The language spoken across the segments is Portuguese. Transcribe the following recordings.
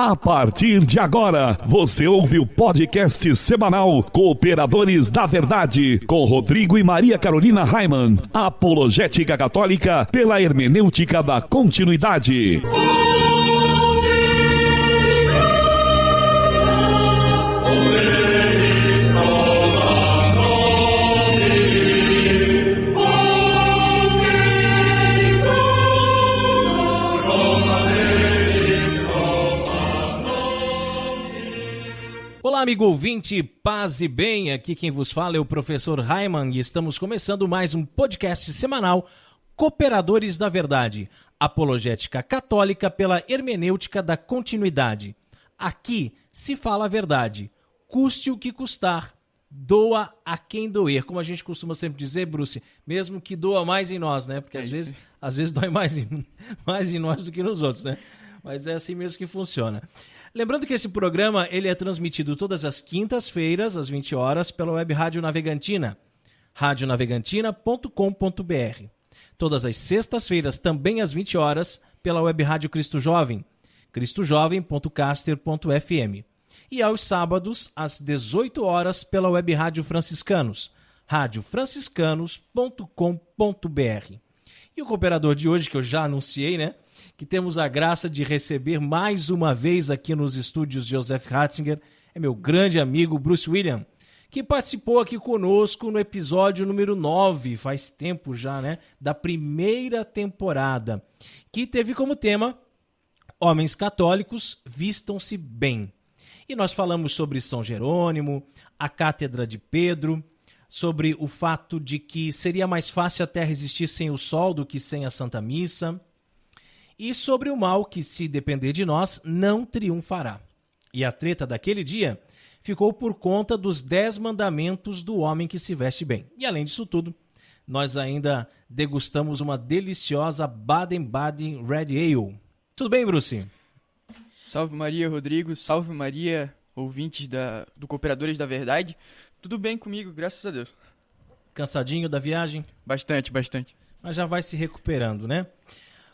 A partir de agora, você ouve o podcast semanal Cooperadores da Verdade, com Rodrigo e Maria Carolina Raimann, apologética católica pela hermenêutica da continuidade. Olá, amigo ouvinte, paz e bem, aqui quem vos fala é o professor Raimann e estamos começando mais um podcast semanal Cooperadores da Verdade, apologética católica pela hermenêutica da continuidade. Aqui se fala a verdade, custe o que custar, doa a quem doer, como a gente costuma sempre dizer, Bruce, mesmo que doa mais em nós, né? Porque às vezes dói mais em nós do que nos outros, né? Mas é assim mesmo que funciona. Lembrando que esse programa ele é transmitido todas as quintas-feiras, às 20 horas, pela web Rádio Navegantina, radionavegantina.com.br. Todas as sextas-feiras, também às 20 horas, pela web Rádio Cristo Jovem, cristojovem.caster.fm. E aos sábados, às 18 horas, pela web Rádio Franciscanos, radiofranciscanos.com.br. E o cooperador de hoje, que eu já anunciei, né? Que temos a graça de receber mais uma vez aqui nos estúdios de Joseph Ratzinger, é meu grande amigo Bruce William, que participou aqui conosco no episódio número 9, faz tempo já, né? Da primeira temporada, que teve como tema Homens Católicos Vistam-se Bem. E nós falamos sobre São Jerônimo, a Cátedra de Pedro, sobre o fato de que seria mais fácil a Terra existir sem o Sol do que sem a Santa Missa, e sobre o mal que, se depender de nós, não triunfará. E a treta daquele dia ficou por conta dos 10 mandamentos do homem que se veste bem. E além disso tudo, nós ainda degustamos uma deliciosa Baden-Baden Red Ale. Tudo bem, Bruce? Salve Maria, Rodrigo. Salve Maria, ouvintes do Cooperadores da Verdade. Tudo bem comigo, graças a Deus. Cansadinho da viagem? Bastante. Mas já vai se recuperando, né?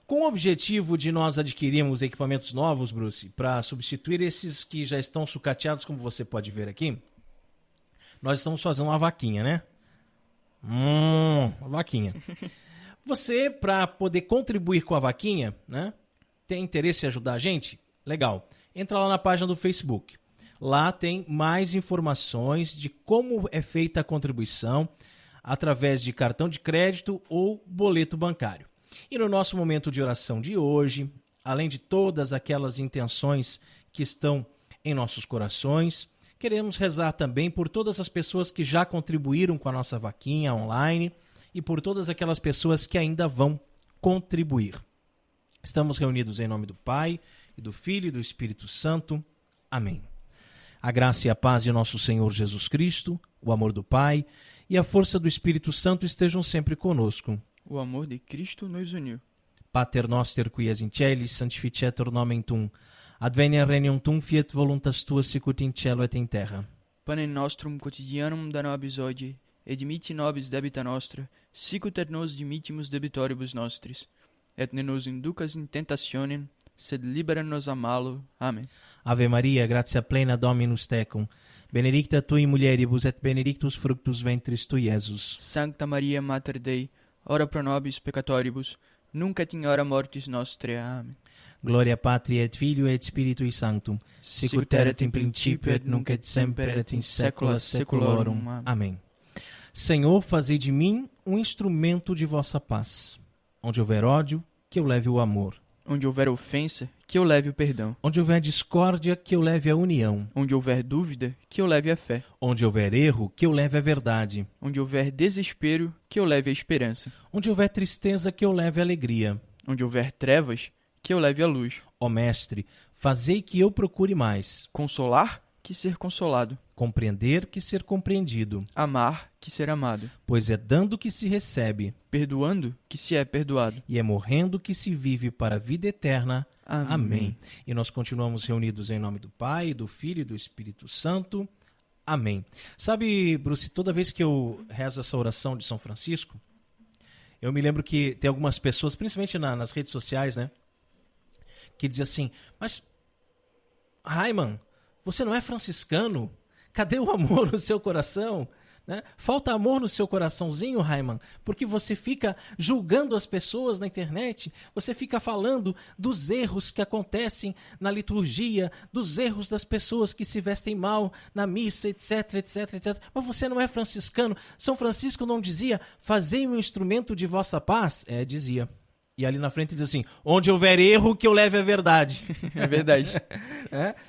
Com o objetivo de nós adquirirmos equipamentos novos, Bruce, para substituir esses que já estão sucateados, como você pode ver aqui, nós estamos fazendo uma vaquinha, né? Uma vaquinha. Você, para poder contribuir com a vaquinha, né? Tem interesse em ajudar a gente? Legal. Entra lá na página do Facebook. Lá tem mais informações de como é feita a contribuição através de cartão de crédito ou boleto bancário. E no nosso momento de oração de hoje, além de todas aquelas intenções que estão em nossos corações, queremos rezar também por todas as pessoas que já contribuíram com a nossa vaquinha online e por todas aquelas pessoas que ainda vão contribuir. Estamos reunidos em nome do Pai, e do Filho e do Espírito Santo. Amém. A graça e a paz de nosso Senhor Jesus Cristo, o amor do Pai e a força do Espírito Santo estejam sempre conosco. O amor de Cristo nos uniu. Pater noster qui es in celis, sanctificetur nomen tuum, adveniat regnum tuum, fiat voluntas tua sicut in cielo et in terra. Panem nostrum quotidianum da nobis hodie, et dimitti nobis debita nostra, sicut et nos dimittimus debitoribus nostris, et ne nos inducas in tentationem, sed libera nos a malo. Amém. Ave Maria, gratia plena Dominus tecum, benedicta tui mulieribus et benedictus fructus ventris tui, Iesus. Sancta Maria Mater Dei, ora pro nobis peccatoribus, nunc et in hora mortis nostrae. Amém. Gloria Patri et Filio et Spiritui Sanctum, sicut erat in principio et nunc et semper et in saecula saeculorum. Amém. Senhor, fazei de mim um instrumento de vossa paz. Onde houver ódio, que eu leve o amor. Onde houver ofensa, que eu leve o perdão. Onde houver discórdia, que eu leve a união. Onde houver dúvida, que eu leve a fé. Onde houver erro, que eu leve a verdade. Onde houver desespero, que eu leve a esperança. Onde houver tristeza, que eu leve a alegria. Onde houver trevas, que eu leve a luz. Ó Mestre, fazei que eu procure mais. Consolar, que ser consolado. Compreender, que ser compreendido. Amar, que ser amado. Pois é dando que se recebe. Perdoando, que se é perdoado. E é morrendo que se vive para a vida eterna. Amém. Amém. E nós continuamos reunidos em nome do Pai, do Filho e do Espírito Santo. Amém. Sabe, Bruce, toda vez que eu rezo essa oração de São Francisco, eu me lembro que tem algumas pessoas, principalmente nas redes sociais, né, que dizem assim, mas Raiman, você não é franciscano? Cadê o amor no seu coração? Né? Falta amor no seu coraçãozinho, Raiman, porque você fica julgando as pessoas na internet, você fica falando dos erros que acontecem na liturgia, dos erros das pessoas que se vestem mal na missa, etc, etc, etc. Mas você não é franciscano. São Francisco não dizia, fazei um instrumento de vossa paz? Dizia. E ali na frente diz assim, onde houver erro, que eu leve a verdade. É verdade.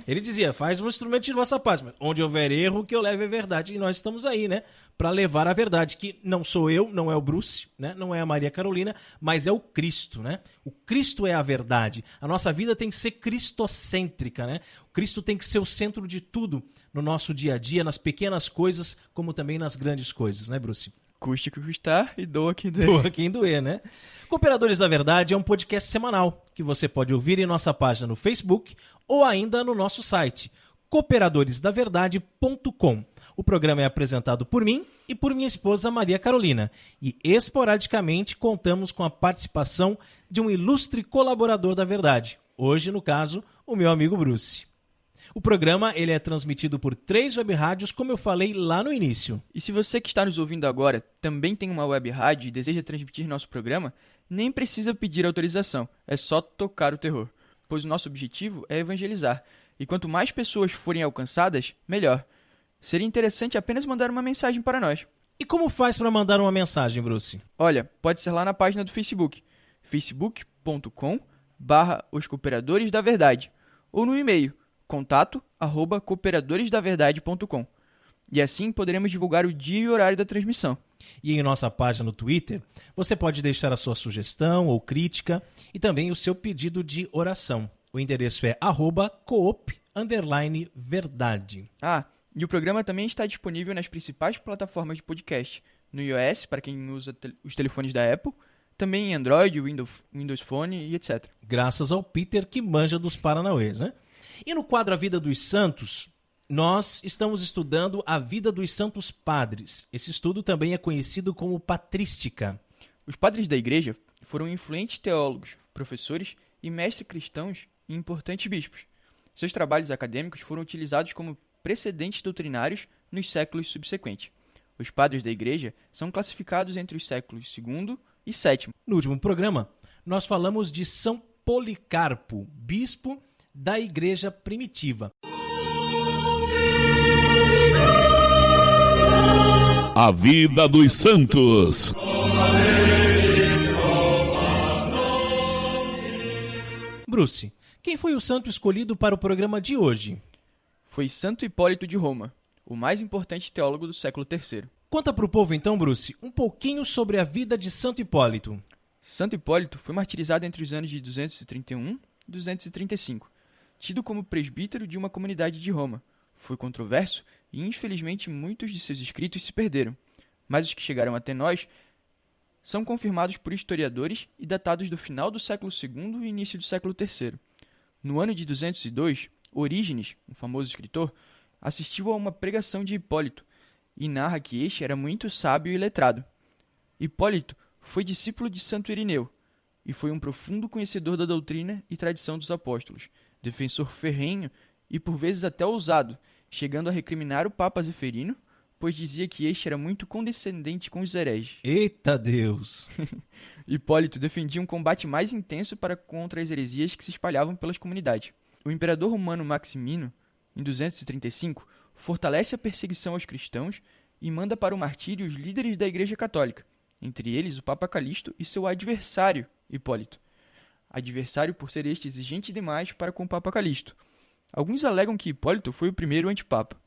Ele dizia, faz um instrumento de vossa paz, mas onde houver erro, que eu leve a verdade. E nós estamos aí, né, para levar a verdade, que não sou eu, não é o Bruce, né, não é a Maria Carolina, mas é o Cristo, né? O Cristo é a verdade. A nossa vida tem que ser cristocêntrica, né? O Cristo tem que ser o centro de tudo no nosso dia a dia, nas pequenas coisas, como também nas grandes coisas, né, Bruce? Custe o que custar e doa quem doer. Doa quem doer, né? Cooperadores da Verdade é um podcast semanal que você pode ouvir em nossa página no Facebook ou ainda no nosso site, cooperadoresdaverdade.com. O programa é apresentado por mim e por minha esposa Maria Carolina e esporadicamente contamos com a participação de um ilustre colaborador da Verdade, hoje, no caso, o meu amigo Bruce. O programa ele é transmitido por 3 web rádios, como eu falei lá no início. E se você que está nos ouvindo agora também tem uma web rádio e deseja transmitir nosso programa, nem precisa pedir autorização, é só tocar o terror, pois o nosso objetivo é evangelizar, e quanto mais pessoas forem alcançadas, melhor. Seria interessante apenas mandar uma mensagem para nós. E como faz para mandar uma mensagem, Bruce? Olha, pode ser lá na página do Facebook, facebook.com/Os Cooperadores da Verdade, ou no e-mail, contato@cooperadoresdaverdade.com. E assim poderemos divulgar o dia e o horário da transmissão. E em nossa página no Twitter, você pode deixar a sua sugestão ou crítica e também o seu pedido de oração. O endereço é @coop_verdade. E o programa também está disponível nas principais plataformas de podcast. No iOS, para quem usa os telefones da Apple, também em Android, Windows Phone e etc. Graças ao Peter, que manja dos paranauês, né? E no quadro A Vida dos Santos, nós estamos estudando a vida dos santos padres. Esse estudo também é conhecido como patrística. Os padres da igreja foram influentes teólogos, professores e mestres cristãos e importantes bispos. Seus trabalhos acadêmicos foram utilizados como precedentes doutrinários nos séculos subsequentes. Os padres da igreja são classificados entre os séculos II e VII. No último programa, nós falamos de São Policarpo, bispo da igreja primitiva. A vida dos santos. Bruce, quem foi o santo escolhido para o programa de hoje? Foi Santo Hipólito de Roma, o mais importante teólogo do século III. Conta para o povo então, Bruce, um pouquinho sobre a vida de Santo Hipólito. Santo Hipólito foi martirizado entre os anos de 231 e 235, tido como presbítero de uma comunidade de Roma. Foi controverso e, infelizmente, muitos de seus escritos se perderam, mas os que chegaram até nós são confirmados por historiadores e datados do final do século II e início do século III. No ano de 202, Orígenes, um famoso escritor, assistiu a uma pregação de Hipólito e narra que este era muito sábio e letrado. Hipólito foi discípulo de Santo Irineu e foi um profundo conhecedor da doutrina e tradição dos apóstolos, defensor ferrenho e por vezes até ousado, chegando a recriminar o Papa Zeferino, pois dizia que este era muito condescendente com os hereges. Eita Deus! Hipólito defendia um combate mais intenso contra as heresias que se espalhavam pelas comunidades. O imperador romano Maximino, em 235, fortalece a perseguição aos cristãos e manda para o martírio os líderes da Igreja Católica, entre eles o Papa Calixto e seu adversário, Hipólito. Adversário por ser este exigente demais para com o Papa Calixto. Alguns alegam que Hipólito foi o primeiro antipapa.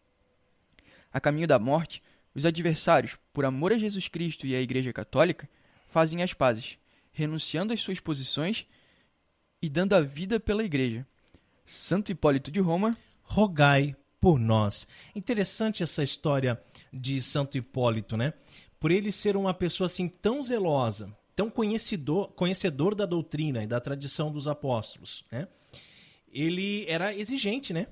A caminho da morte, os adversários, por amor a Jesus Cristo e à Igreja Católica, fazem as pazes, renunciando às suas posições e dando a vida pela Igreja. Santo Hipólito de Roma, rogai por nós. Interessante essa história de Santo Hipólito, né? Por ele ser uma pessoa assim tão zelosa, tão conhecedor da doutrina e da tradição dos apóstolos, né? Ele era exigente, né?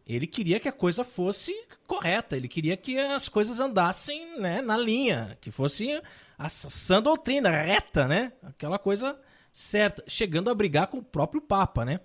Ele queria que a coisa fosse correta, ele queria que as coisas andassem, né, na linha, que fosse a sã doutrina, reta, né? Aquela coisa certa, chegando a brigar com o próprio Papa, né?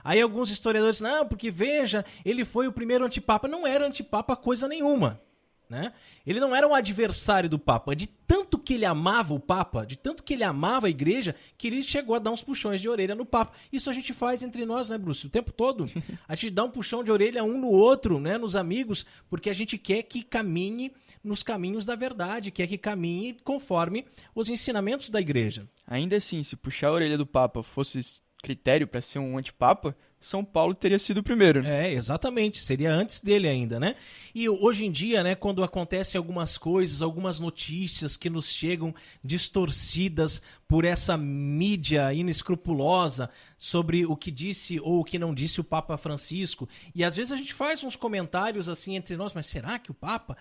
Aí alguns historiadores, não, porque veja, ele foi o primeiro antipapa. Não era antipapa coisa nenhuma, né? Ele não era um adversário do Papa. De tanto que ele amava o Papa, de tanto que ele amava a igreja, que ele chegou a dar uns puxões de orelha no Papa. Isso a gente faz entre nós, né, Bruce? O tempo todo. A gente dá um puxão de orelha um no outro, né, nos amigos, porque a gente quer que caminhe nos caminhos da verdade, quer que caminhe conforme os ensinamentos da igreja. Ainda assim, se puxar a orelha do Papa fosse critério para ser um antipapa, São Paulo teria sido o primeiro. É, exatamente. Seria antes dele ainda, né? E hoje em dia, né, quando acontecem algumas coisas, algumas notícias que nos chegam distorcidas por essa mídia inescrupulosa sobre o que disse ou o que não disse o Papa Francisco, e às vezes a gente faz uns comentários assim entre nós, mas será que o Papa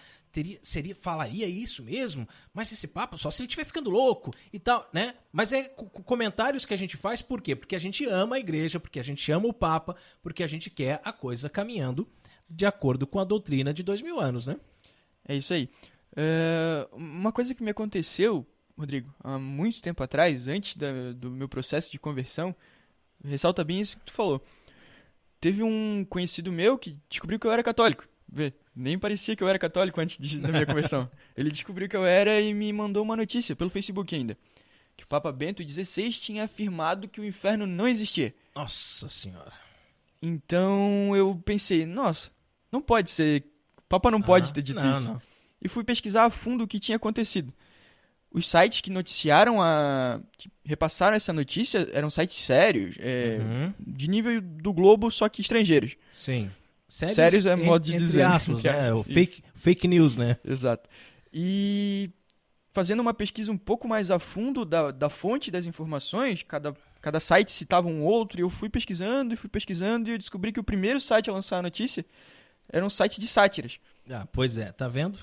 falaria isso mesmo? Mas esse Papa, só se ele estiver ficando louco e tal, né? Mas é comentários que a gente faz por quê? Porque a gente ama a igreja, porque a gente ama o Papa, porque a gente quer a coisa caminhando de acordo com a doutrina de 2000 anos, né? É isso aí. Uma coisa que me aconteceu, Rodrigo, há muito tempo atrás, antes do meu processo de conversão, ressalta bem isso que tu falou. Teve um conhecido meu que descobriu que eu era católico. Vê, nem parecia que eu era católico antes da minha conversão. Ele descobriu que eu era e me mandou uma notícia pelo Facebook ainda. Que o Papa Bento XVI tinha afirmado que o inferno não existia. Nossa Senhora. Então eu pensei, nossa, não pode ser, o Papa não pode ter dito isso. Não. E fui pesquisar a fundo o que tinha acontecido. Os sites que noticiaram, que repassaram essa notícia, eram sites sérios, de nível do Globo, só que estrangeiros. Sim. Sérios é modo de dizer. Aspas, né? O fake news, né? Exato. E fazendo uma pesquisa um pouco mais a fundo da fonte das informações, cada site citava um outro, e eu fui pesquisando e eu descobri que o primeiro site a lançar a notícia era um site de sátiras. Ah, pois é, tá vendo?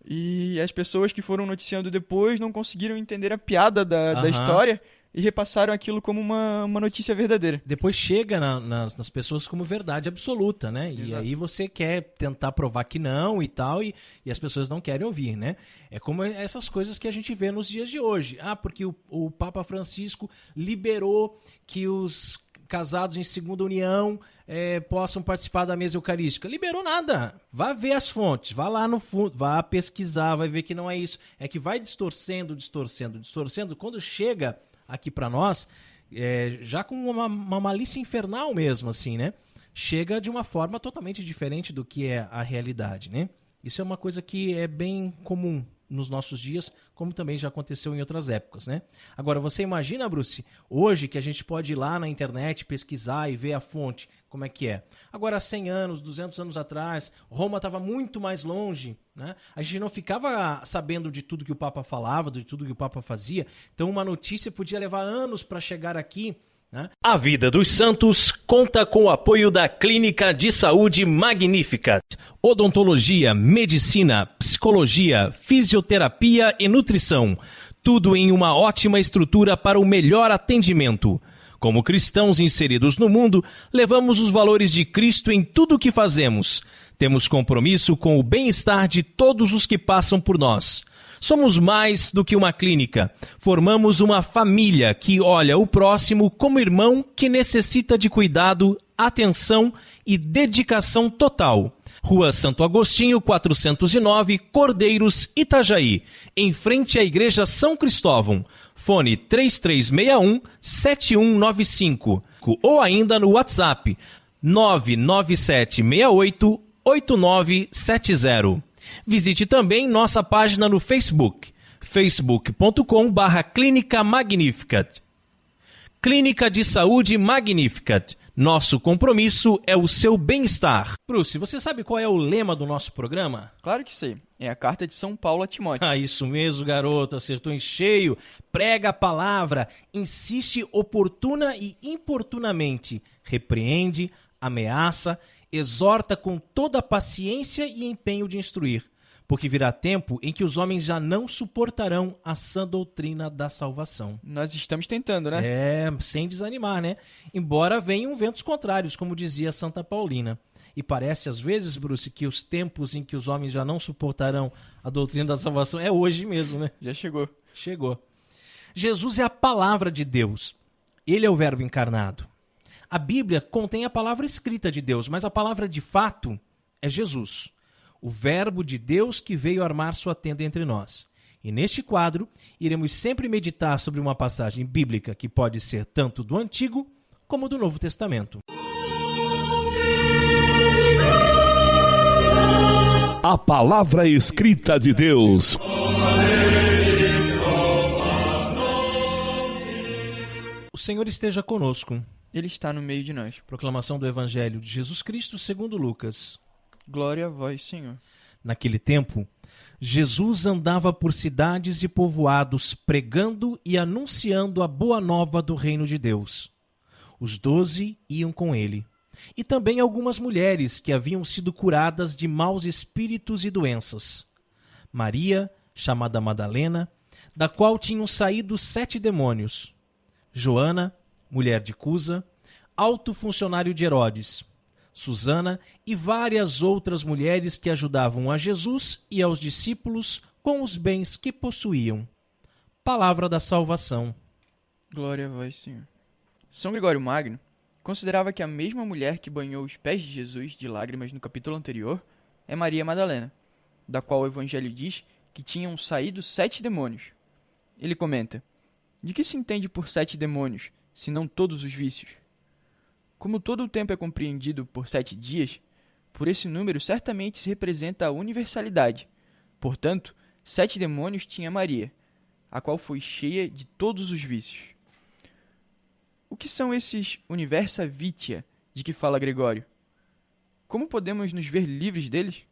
E as pessoas que foram noticiando depois não conseguiram entender a piada da história e repassaram aquilo como uma notícia verdadeira. Depois chega nas pessoas como verdade absoluta, né? E Exato. aí você quer tentar provar que não e tal, e as pessoas não querem ouvir, né? É como essas coisas que a gente vê nos dias de hoje. Ah, porque o Papa Francisco liberou que os casados em segunda união possam participar da mesa eucarística. Liberou nada. Vá ver as fontes, vá lá no fundo, vá pesquisar, vai ver que não é isso. É que vai distorcendo. Quando chega aqui para nós, já com uma malícia infernal mesmo, assim, né? Chega de uma forma totalmente diferente do que é a realidade, né? Isso é uma coisa que é bem comum nos nossos dias, como também já aconteceu em outras épocas, né? Agora, você imagina, Bruce, hoje que a gente pode ir lá na internet, pesquisar e ver a fonte, como é que é. Agora, 100 anos, 200 anos atrás, Roma estava muito mais longe, né? A gente não ficava sabendo de tudo que o Papa falava, de tudo que o Papa fazia, então uma notícia podia levar anos para chegar aqui, né? A Vida dos Santos conta com o apoio da Clínica de Saúde Magnífica. Odontologia, medicina, psicologia, fisioterapia e nutrição. Tudo em uma ótima estrutura para o melhor atendimento. Como cristãos inseridos no mundo, levamos os valores de Cristo em tudo o que fazemos. Temos compromisso com o bem-estar de todos os que passam por nós. Somos mais do que uma clínica. Formamos uma família que olha o próximo como irmão que necessita de cuidado, atenção e dedicação total. Rua Santo Agostinho, 409, Cordeiros, Itajaí, em frente à Igreja São Cristóvão. Fone 3361-7195 ou ainda no WhatsApp 99768-8970. Visite também nossa página no Facebook, facebook.com/Clínica Magnificat. Clínica de Saúde Magnificat. Nosso compromisso é o seu bem-estar. Bruce, você sabe qual é o lema do nosso programa? Claro que sei. É a carta de São Paulo a Timóteo. Ah, isso mesmo, garoto. Acertou em cheio. Prega a palavra. Insiste oportuna e importunamente. Repreende, ameaça, exorta com toda a paciência e empenho de instruir. Porque virá tempo em que os homens já não suportarão a sã doutrina da salvação. Nós estamos tentando, né? Sem desanimar, né? Embora venham ventos contrários, como dizia Santa Paulina. E parece às vezes, Bruce, que os tempos em que os homens já não suportarão a doutrina da salvação é hoje mesmo, né? Já chegou. Chegou. Jesus é a palavra de Deus. Ele é o Verbo encarnado. A Bíblia contém a palavra escrita de Deus, mas a palavra de fato é Jesus, o Verbo de Deus que veio armar sua tenda entre nós. E neste quadro, iremos sempre meditar sobre uma passagem bíblica que pode ser tanto do Antigo como do Novo Testamento. A palavra escrita de Deus. O Senhor esteja conosco. Ele está no meio de nós. Proclamação do Evangelho de Jesus Cristo segundo Lucas. Glória a vós, Senhor. Naquele tempo, Jesus andava por cidades e povoados, pregando e anunciando a boa nova do reino de Deus. Os 12 iam com ele, e também algumas mulheres que haviam sido curadas de maus espíritos e doenças. Maria, chamada Madalena, da qual tinham saído 7 demônios. Joana, mulher de Cusa, alto funcionário de Herodes. Susana e várias outras mulheres que ajudavam a Jesus e aos discípulos com os bens que possuíam. Palavra da salvação. Glória a vós, Senhor. São Gregório Magno considerava que a mesma mulher que banhou os pés de Jesus de lágrimas no capítulo anterior é Maria Madalena, da qual o Evangelho diz que tinham saído 7 demônios. Ele comenta: de que se entende por 7 demônios, se não todos os vícios? Como todo o tempo é compreendido por 7 dias, por esse número certamente se representa a universalidade. Portanto, 7 demônios tinha Maria, a qual foi cheia de todos os vícios. O que são esses universa vitia de que fala Gregório? Como podemos nos ver livres deles?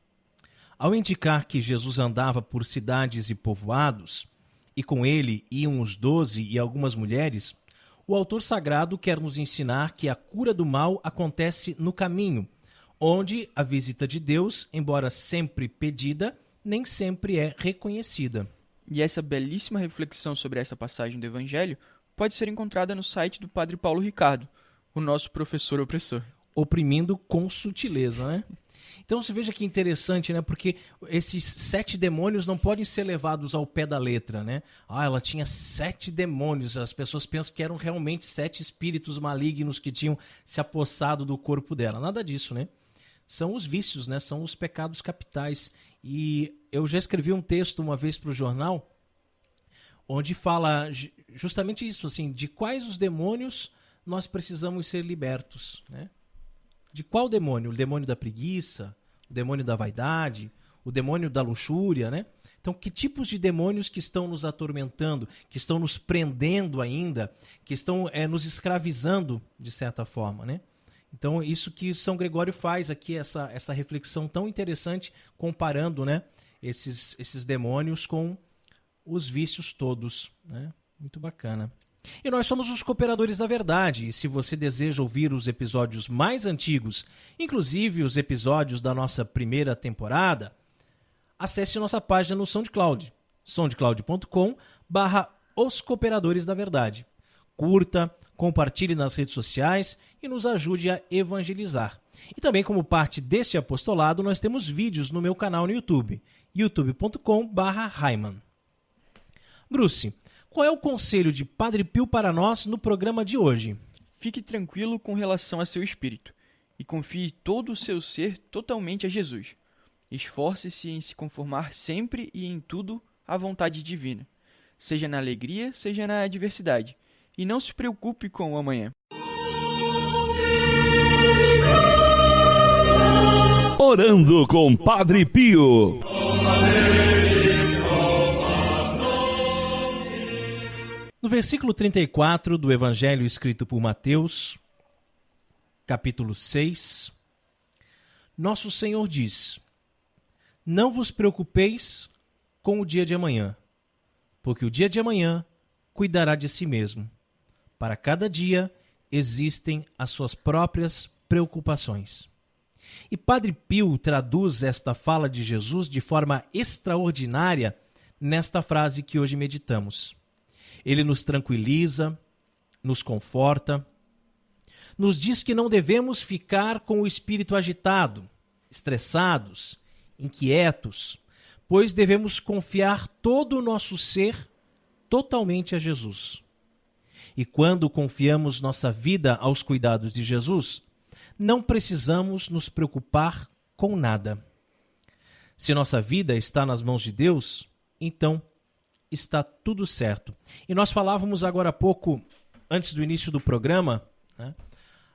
Ao indicar que Jesus andava por cidades e povoados, e com ele iam os 12 e algumas mulheres, o autor sagrado quer nos ensinar que a cura do mal acontece no caminho, onde a visita de Deus, embora sempre pedida, nem sempre é reconhecida. E essa belíssima reflexão sobre essa passagem do Evangelho pode ser encontrada no site do Padre Paulo Ricardo, o nosso professor opressor. Oprimindo com sutileza, né? Então você veja que interessante, né? Porque esses 7 demônios não podem ser levados ao pé da letra, né? Ela tinha 7 demônios. As pessoas pensam que eram realmente 7 espíritos malignos que tinham se apossado do corpo dela. Nada disso, né? São os vícios, né? São os pecados capitais. E eu já escrevi um texto uma vez para o jornal, onde fala justamente isso, assim, de quais os demônios nós precisamos ser libertos, né? De qual demônio? O demônio da preguiça, o demônio da vaidade, o demônio da luxúria, né? Então, que tipos de demônios que estão nos atormentando, que estão nos prendendo ainda, que estão nos escravizando, de certa forma, né? Então, isso que São Gregório faz aqui, essa reflexão tão interessante, comparando, né, esses demônios com os vícios todos, né? Muito bacana. E nós somos os Cooperadores da Verdade, e se você deseja ouvir os episódios mais antigos, inclusive os episódios da nossa primeira temporada, acesse nossa página no SoundCloud, soundcloud.com/Os Cooperadores da Verdade. Curta, compartilhe nas redes sociais e nos ajude a evangelizar. E também, como parte deste apostolado, nós temos vídeos no meu canal no YouTube, youtube.com/Raiman. Bruce, qual é o conselho de Padre Pio para nós no programa de hoje? Fique tranquilo com relação a seu espírito e confie todo o seu ser totalmente a Jesus. Esforce-se em se conformar sempre e em tudo à vontade divina, seja na alegria, seja na adversidade, e não se preocupe com o amanhã. Orando com Padre Pio. No versículo 34 do Evangelho escrito por Mateus, capítulo 6, Nosso Senhor diz: Não vos preocupeis com o dia de amanhã, porque o dia de amanhã cuidará de si mesmo. Para cada dia existem as suas próprias preocupações. E Padre Pio traduz esta fala de Jesus de forma extraordinária nesta frase que hoje meditamos. Ele nos tranquiliza, nos conforta, nos diz que não devemos ficar com o espírito agitado, estressados, inquietos, pois devemos confiar todo o nosso ser totalmente a Jesus. E quando confiamos nossa vida aos cuidados de Jesus, não precisamos nos preocupar com nada. Se nossa vida está nas mãos de Deus, então está tudo certo. E nós falávamos agora há pouco, antes do início do programa, né,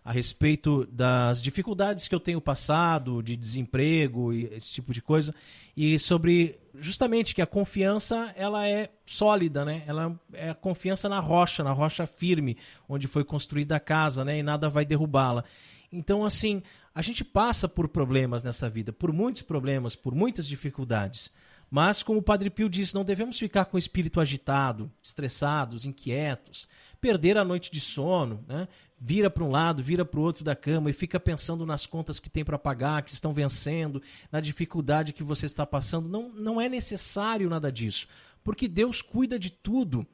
a respeito das dificuldades que eu tenho passado, de desemprego e esse tipo de coisa, e sobre justamente que a confiança ela é sólida, né? Ela é a confiança na rocha firme, onde foi construída a casa, né? E nada vai derrubá-la. Então, assim, a gente passa por problemas nessa vida, por muitos problemas, por muitas dificuldades. Mas, como o Padre Pio disse, não devemos ficar com o espírito agitado, estressados, inquietos, perder a noite de sono, né? Vira para um lado, vira para o outro da cama e fica pensando nas contas que tem para pagar, que estão vencendo, na dificuldade que você está passando. Não é necessário nada disso, porque Deus cuida de tudo.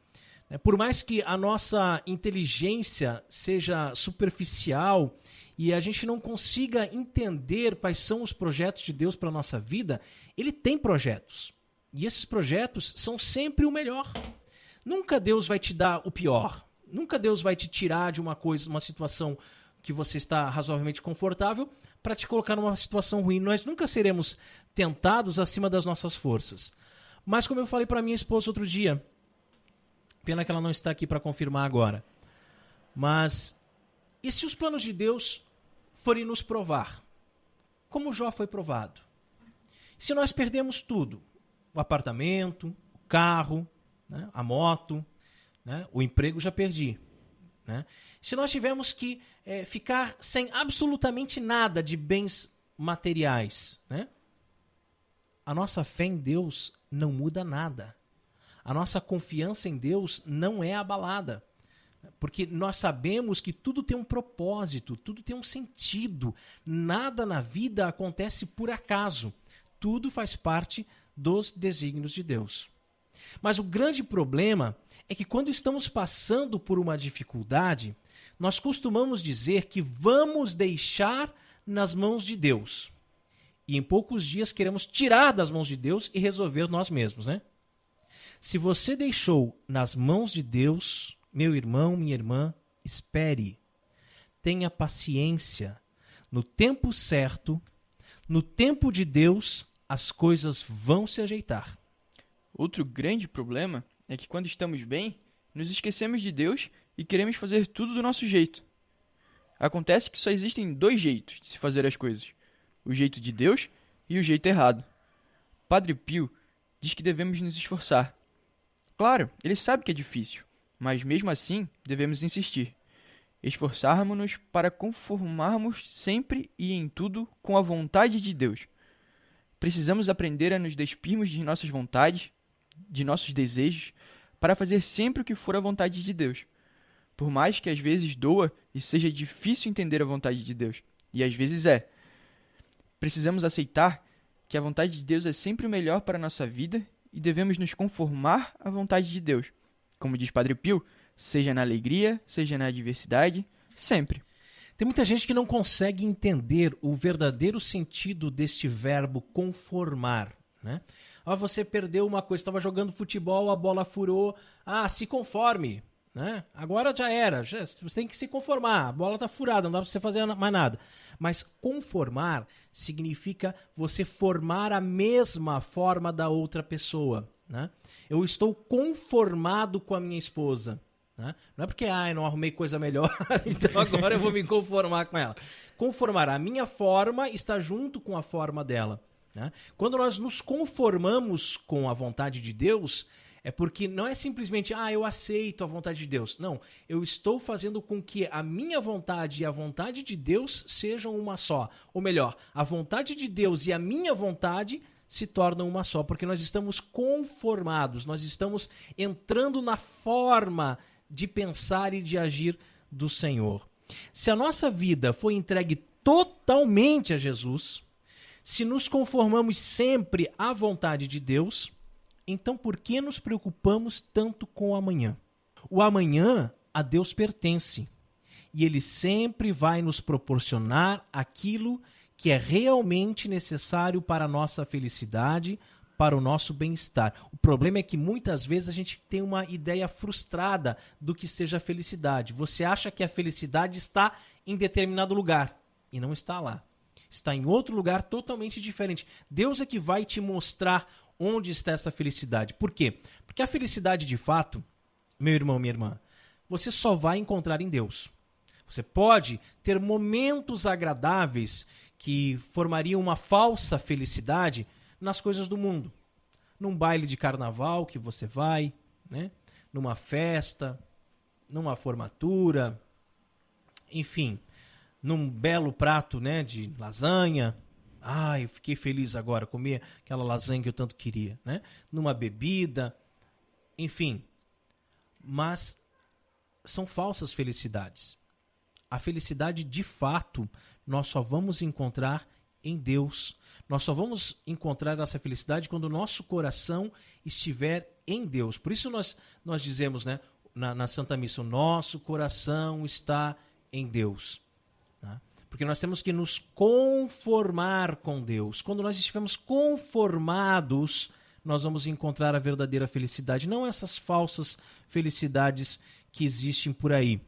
Por mais que a nossa inteligência seja superficial e a gente não consiga entender quais são os projetos de Deus para a nossa vida, Ele tem projetos. E esses projetos são sempre o melhor. Nunca Deus vai te dar o pior. Nunca Deus vai te tirar de uma coisa, uma situação que você está razoavelmente confortável para te colocar numa situação ruim. Nós nunca seremos tentados acima das nossas forças. Mas como eu falei para minha esposa outro dia, pena que ela não está aqui para confirmar agora, mas e se os planos de Deus forem nos provar? Como Jó foi provado? Se nós perdemos tudo, o apartamento, o carro, né, a moto, né, o emprego já perdi. Né? Se nós tivermos que ficar sem absolutamente nada de bens materiais, né, a nossa fé em Deus não muda nada. A nossa confiança em Deus não é abalada. Porque nós sabemos que tudo tem um propósito, tudo tem um sentido. Nada na vida acontece por acaso. Tudo faz parte dos desígnios de Deus. Mas o grande problema é que quando estamos passando por uma dificuldade, nós costumamos dizer que vamos deixar nas mãos de Deus. E em poucos dias queremos tirar das mãos de Deus e resolver nós mesmos, né? Se você deixou nas mãos de Deus, meu irmão, minha irmã, espere. Tenha paciência. No tempo certo, no tempo de Deus, as coisas vão se ajeitar. Outro grande problema é que quando estamos bem, nos esquecemos de Deus e queremos fazer tudo do nosso jeito. Acontece que só existem dois jeitos de se fazer as coisas: o jeito de Deus e o jeito errado. Padre Pio diz que devemos nos esforçar. Claro, ele sabe que é difícil, mas mesmo assim devemos insistir. Esforçarmos-nos para conformarmos sempre e em tudo com a vontade de Deus. Precisamos aprender a nos despirmos de nossas vontades, de nossos desejos, para fazer sempre o que for a vontade de Deus. Por mais que às vezes doa e seja difícil entender a vontade de Deus, e às vezes é, precisamos aceitar que a vontade de Deus é sempre o melhor para a nossa vida e devemos nos conformar à vontade de Deus. Como diz Padre Pio, seja na alegria, seja na adversidade, sempre. Tem muita gente que não consegue entender o verdadeiro sentido deste verbo conformar, né? Você perdeu uma coisa, estava jogando futebol, a bola furou, se conforme, né? Agora já era, você tem que se conformar, a bola está furada, não dá para você fazer mais nada. Mas conformar significa você formar a mesma forma da outra pessoa, né? Eu estou conformado com a minha esposa. Né? Não é porque eu não arrumei coisa melhor, então agora eu vou me conformar com ela. Conformar, a minha forma está junto com a forma dela. Né? Quando nós nos conformamos com a vontade de Deus, é porque não é simplesmente, eu aceito a vontade de Deus. Não, eu estou fazendo com que a minha vontade e a vontade de Deus sejam uma só. Ou melhor, a vontade de Deus e a minha vontade se tornam uma só, porque nós estamos conformados, nós estamos entrando na forma de pensar e de agir do Senhor. Se a nossa vida foi entregue totalmente a Jesus, se nos conformamos sempre à vontade de Deus, então por que nos preocupamos tanto com o amanhã? O amanhã a Deus pertence e Ele sempre vai nos proporcionar aquilo que é realmente necessário para a nossa felicidade, para o nosso bem-estar. O problema é que muitas vezes a gente tem uma ideia frustrada do que seja a felicidade. Você acha que a felicidade está em determinado lugar e não está lá. Está em outro lugar totalmente diferente. Deus é que vai te mostrar onde está essa felicidade. Por quê? Porque a felicidade de fato, meu irmão, minha irmã, você só vai encontrar em Deus. Você pode ter momentos agradáveis que formariam uma falsa felicidade nas coisas do mundo. Num baile de carnaval que você vai, né? Numa festa, numa formatura, enfim, num belo prato, né, de lasanha. Eu fiquei feliz agora, comer aquela lasanha que eu tanto queria, né? Numa bebida, enfim. Mas são falsas felicidades. A felicidade, de fato, nós só vamos encontrar em Deus. Nós só vamos encontrar essa felicidade quando o nosso coração estiver em Deus. Por isso nós dizemos, né, na Santa Missa, o nosso coração está em Deus. Tá? Porque nós temos que nos conformar com Deus. Quando nós estivermos conformados, nós vamos encontrar a verdadeira felicidade, não essas falsas felicidades que existem por aí.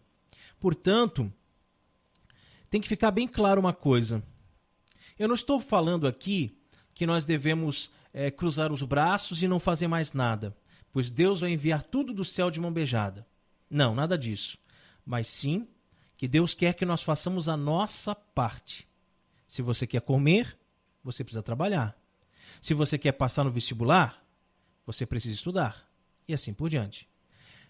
Portanto, tem que ficar bem claro uma coisa. Eu não estou falando aqui que nós devemos cruzar os braços e não fazer mais nada, pois Deus vai enviar tudo do céu de mão beijada. Não, nada disso. Mas sim que Deus quer que nós façamos a nossa parte. Se você quer comer, você precisa trabalhar. Se você quer passar no vestibular, você precisa estudar. E assim por diante.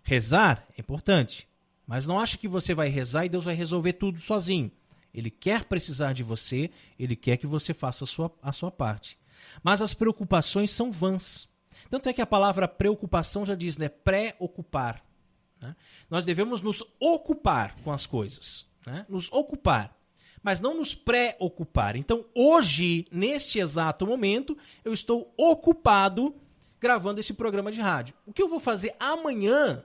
Rezar é importante, mas não ache que você vai rezar e Deus vai resolver tudo sozinho. Ele quer precisar de você, ele quer que você faça a sua parte. Mas as preocupações são vãs. Tanto é que a palavra preocupação já diz, né? Preocupar. Né? Nós devemos nos ocupar com as coisas. Né? Nos ocupar, mas não nos preocupar. Então, hoje, neste exato momento, eu estou ocupado gravando esse programa de rádio. O que eu vou fazer amanhã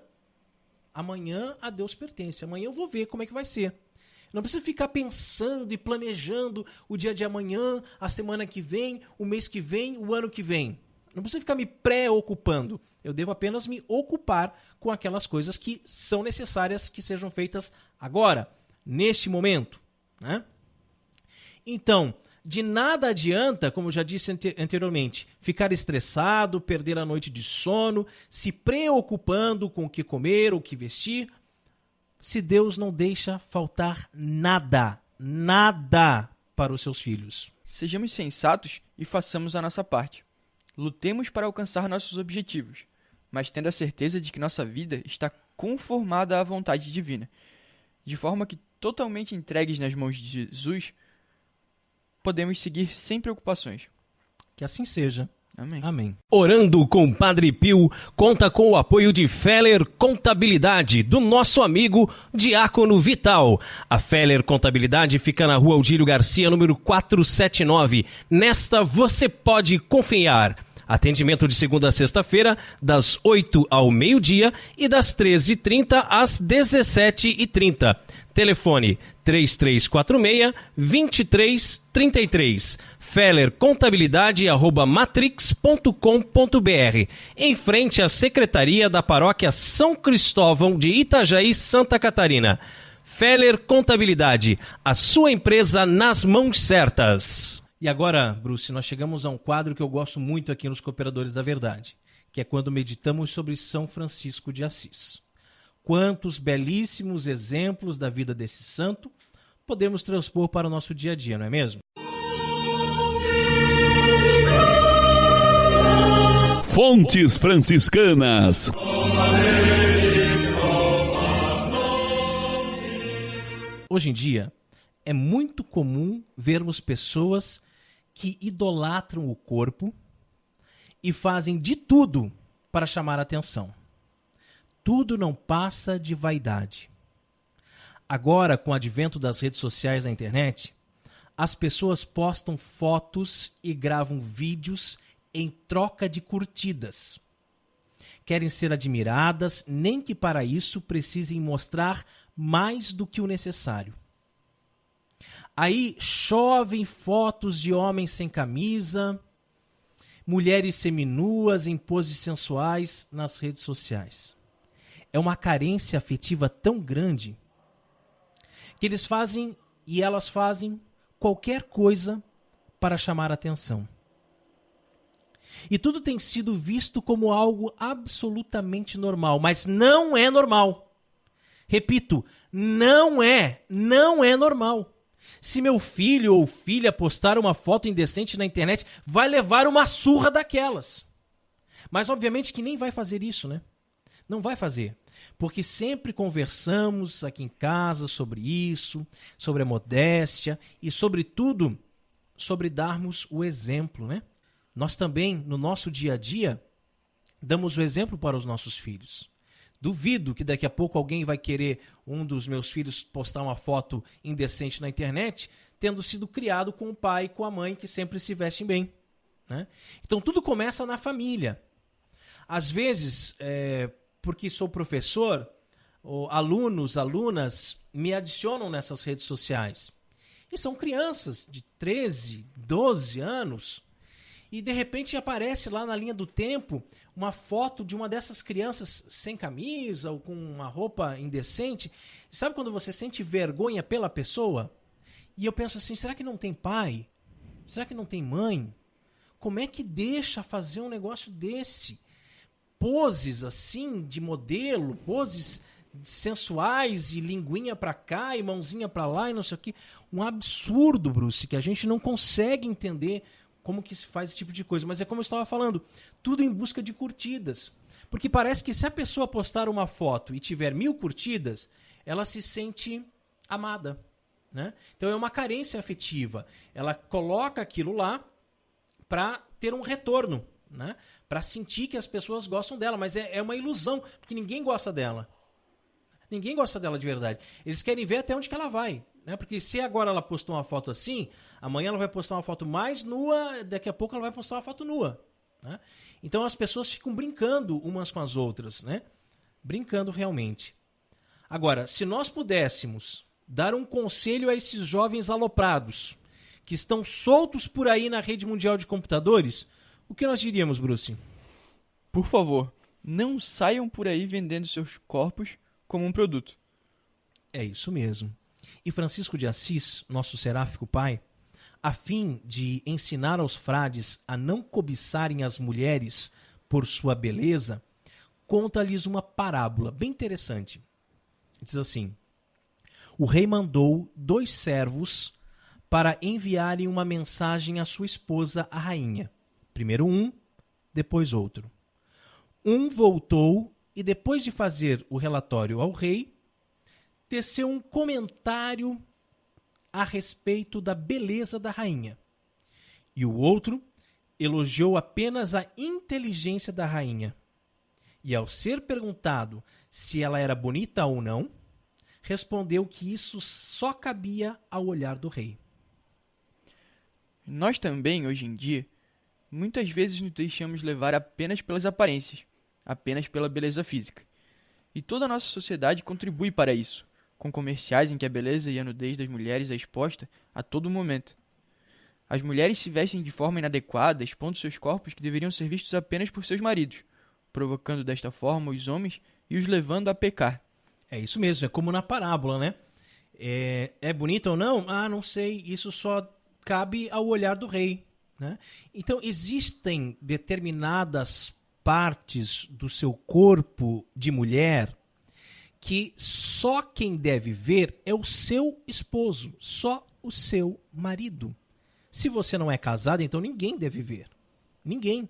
a Deus pertence. Amanhã eu vou ver como é que vai ser. Não precisa ficar pensando e planejando o dia de amanhã, a semana que vem, o mês que vem, o ano que vem. Não precisa ficar me preocupando. Eu devo apenas me ocupar com aquelas coisas que são necessárias que sejam feitas agora, neste momento. Né? Então, de nada adianta, como eu já disse anteriormente, ficar estressado, perder a noite de sono, se preocupando com o que comer ou o que vestir, se Deus não deixa faltar nada para os seus filhos. Sejamos sensatos e façamos a nossa parte. Lutemos para alcançar nossos objetivos, mas tendo a certeza de que nossa vida está conformada à vontade divina, de forma que, totalmente entregues nas mãos de Jesus, podemos seguir sem preocupações. Que assim seja. Amém. Amém. Orando com Padre Pio conta com o apoio de Feller Contabilidade, do nosso amigo Diácono Vital. A Feller Contabilidade fica na Rua Aldírio Garcia, número 479. Nesta você pode confiar. Atendimento de segunda a sexta-feira, das 8 ao meio-dia e das 13h30 às 17h30. Telefone 3346-2333. fellercontabilidade@matrix.com.br, em frente à Secretaria da Paróquia São Cristóvão de Itajaí, Santa Catarina. Feller Contabilidade, a sua empresa nas mãos certas. E agora, Bruce, nós chegamos a um quadro que eu gosto muito aqui nos Cooperadores da Verdade, que é quando meditamos sobre São Francisco de Assis. Quantos belíssimos exemplos da vida desse santo podemos transpor para o nosso dia a dia, não é mesmo? Fontes Franciscanas. Hoje em dia, é muito comum vermos pessoas que idolatram o corpo e fazem de tudo para chamar a atenção. Tudo não passa de vaidade. Agora, com o advento das redes sociais na internet, as pessoas postam fotos e gravam vídeos em troca de curtidas. Querem ser admiradas, nem que para isso precisem mostrar mais do que o necessário. Aí chovem fotos de homens sem camisa, mulheres seminuas em poses sensuais nas redes sociais. É uma carência afetiva tão grande que eles fazem e elas fazem qualquer coisa para chamar a atenção. E tudo tem sido visto como algo absolutamente normal, mas não é normal. Repito, não é normal. Se meu filho ou filha postar uma foto indecente na internet, vai levar uma surra daquelas. Mas obviamente que nem vai fazer isso, né? Não vai fazer. Porque sempre conversamos aqui em casa sobre isso, sobre a modéstia e, sobretudo, sobre darmos o exemplo, né? Nós também, no nosso dia a dia, damos o exemplo para os nossos filhos. Duvido que daqui a pouco alguém vai querer, um dos meus filhos, postar uma foto indecente na internet, tendo sido criado com o pai e com a mãe que sempre se vestem bem, né? Então tudo começa na família. Às vezes, porque sou professor, alunos, alunas me adicionam nessas redes sociais. E são crianças de 13, 12 anos. E de repente aparece lá na linha do tempo uma foto de uma dessas crianças sem camisa ou com uma roupa indecente. Sabe quando você sente vergonha pela pessoa? E eu penso assim, será que não tem pai? Será que não tem mãe? Como é que deixa fazer um negócio desse? Poses assim, de modelo, poses sensuais e linguinha pra cá e mãozinha pra lá e não sei o quê. Um absurdo, Bruce, que a gente não consegue entender como que se faz esse tipo de coisa. Mas é como eu estava falando, tudo em busca de curtidas. Porque parece que se a pessoa postar uma foto e tiver 1000 curtidas, ela se sente amada, né? Então é uma carência afetiva. Ela coloca aquilo lá para ter um retorno, né? Para sentir que as pessoas gostam dela. Mas é uma ilusão, porque ninguém gosta dela. Ninguém gosta dela de verdade. Eles querem ver até onde que ela vai, né? Porque se agora ela postou uma foto assim, amanhã ela vai postar uma foto mais nua, daqui a pouco ela vai postar uma foto nua, né? Então as pessoas ficam brincando umas com as outras, né? Brincando realmente. Agora, se nós pudéssemos dar um conselho a esses jovens aloprados que estão soltos por aí na rede mundial de computadores, o que nós diríamos, Bruce? Por favor, não saiam por aí vendendo seus corpos como um produto. É isso mesmo. E Francisco de Assis, nosso seráfico pai, a fim de ensinar aos frades a não cobiçarem as mulheres por sua beleza, conta-lhes uma parábola bem interessante. Diz assim: o rei mandou 2 servos para enviarem uma mensagem à sua esposa, a rainha. Primeiro um, depois outro. Um voltou e, depois de fazer o relatório ao rei, teceu um comentário a respeito da beleza da rainha. E o outro elogiou apenas a inteligência da rainha. E ao ser perguntado se ela era bonita ou não, respondeu que isso só cabia ao olhar do rei. Nós também, hoje em dia, muitas vezes nos deixamos levar apenas pelas aparências, apenas pela beleza física. E toda a nossa sociedade contribui para isso, com comerciais em que a beleza e a nudez das mulheres é exposta a todo momento. As mulheres se vestem de forma inadequada, expondo seus corpos que deveriam ser vistos apenas por seus maridos, provocando desta forma os homens e os levando a pecar. É isso mesmo, é como na parábola, né? É bonita ou não? Ah, não sei, isso só cabe ao olhar do rei, né? Então, existem determinadas partes do seu corpo de mulher que só quem deve ver é o seu esposo, só o seu marido. Se você não é casado, então ninguém deve ver. Ninguém.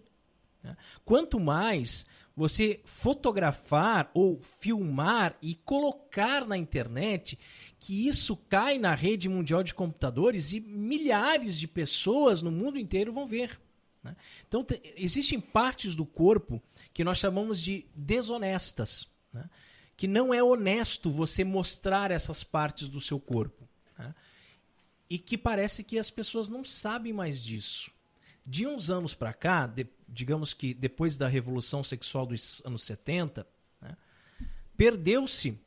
Né? Quanto mais você fotografar ou filmar e colocar na internet, que isso cai na rede mundial de computadores e milhares de pessoas no mundo inteiro vão ver. Né? Então, existem partes do corpo que nós chamamos de desonestas, né? Que não é honesto você mostrar essas partes do seu corpo, né? E que parece que as pessoas não sabem mais disso. De uns anos para cá, digamos que depois da Revolução Sexual dos anos 70, né, perdeu-se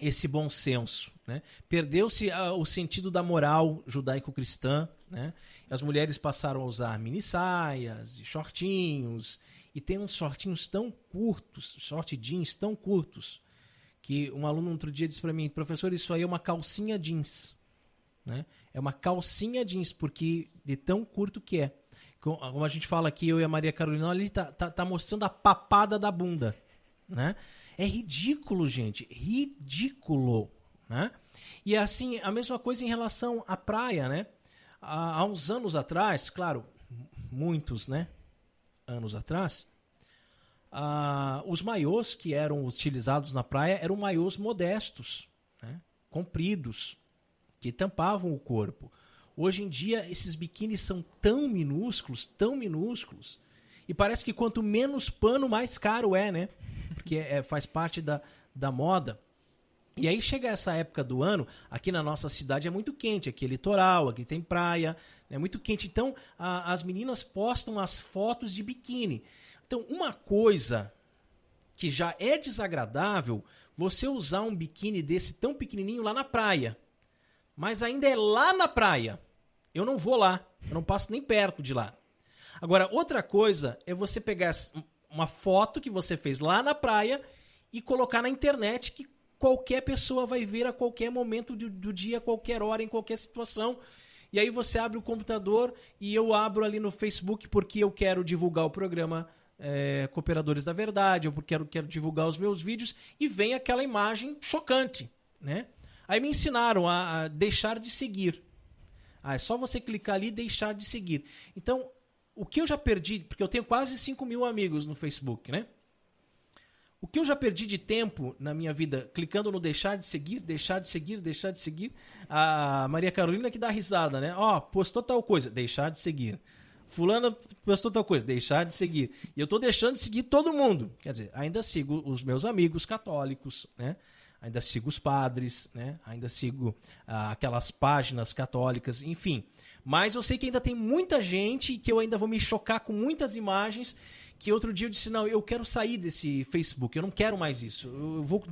esse bom senso, né? Perdeu-se o sentido da moral judaico-cristã, né? As mulheres passaram a usar mini-saias e shortinhos, e tem uns shortinhos tão curtos, short jeans tão curtos, que um aluno outro dia disse para mim: professor, isso aí é uma calcinha jeans, né? É uma calcinha jeans, porque de tão curto que é. Como a gente fala aqui, eu e a Maria Carolina, olha, ele tá mostrando a papada da bunda, né? É ridículo, gente, ridículo, né? E assim, a mesma coisa em relação à praia, né? Há uns anos atrás, claro, muitos, né, anos atrás, os maiôs que eram utilizados na praia eram maiôs modestos, né, compridos, que tampavam o corpo. Hoje em dia, esses biquínis são tão minúsculos, e parece que quanto menos pano, mais caro é, né? Porque faz parte da moda. E aí chega essa época do ano, aqui na nossa cidade é muito quente, aqui é litoral, aqui tem praia, é muito quente. Então, as meninas postam as fotos de biquíni. Então, uma coisa que já é desagradável, você usar um biquíni desse tão pequenininho lá na praia. Mas ainda é lá na praia. Eu não vou lá, eu não passo nem perto de lá. Agora, outra coisa é você pegar uma foto que você fez lá na praia e colocar na internet, que qualquer pessoa vai ver a qualquer momento do dia, a qualquer hora, em qualquer situação. E aí você abre o computador e eu abro ali no Facebook porque eu quero divulgar o programa Cooperadores da Verdade, eu quero divulgar os meus vídeos, e vem aquela imagem chocante, né? Aí me ensinaram a deixar de seguir. É só você clicar ali e deixar de seguir. Então, o que eu já perdi, porque eu tenho quase 5 mil amigos no Facebook, né? O que eu já perdi de tempo na minha vida clicando no deixar de seguir, a Maria Carolina que dá risada, né? Postou tal coisa, deixar de seguir. Fulana postou tal coisa, deixar de seguir. E eu tô deixando de seguir todo mundo. Quer dizer, ainda sigo os meus amigos católicos, né? Ainda sigo os padres, né? Ainda sigo aquelas páginas católicas, enfim. Mas eu sei que ainda tem muita gente, que eu ainda vou me chocar com muitas imagens, que outro dia eu disse: não, eu quero sair desse Facebook, eu não quero mais isso, eu vou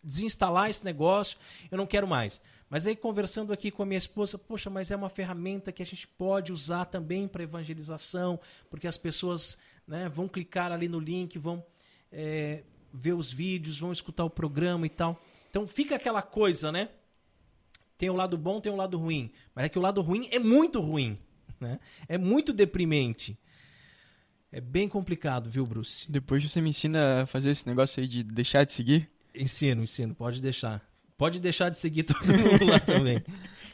desinstalar esse negócio, eu não quero mais. Mas aí, conversando aqui com a minha esposa, poxa, mas é uma ferramenta que a gente pode usar também para evangelização, porque as pessoas, né, vão clicar ali no link, vão ver os vídeos, vão escutar o programa e tal. Então fica aquela coisa, né? Tem o lado bom, tem o lado ruim. Mas é que o lado ruim é muito ruim, né? É muito deprimente. É bem complicado, viu, Bruce? Depois você me ensina a fazer esse negócio aí de deixar de seguir? Ensino, pode deixar. Pode deixar de seguir todo mundo lá também.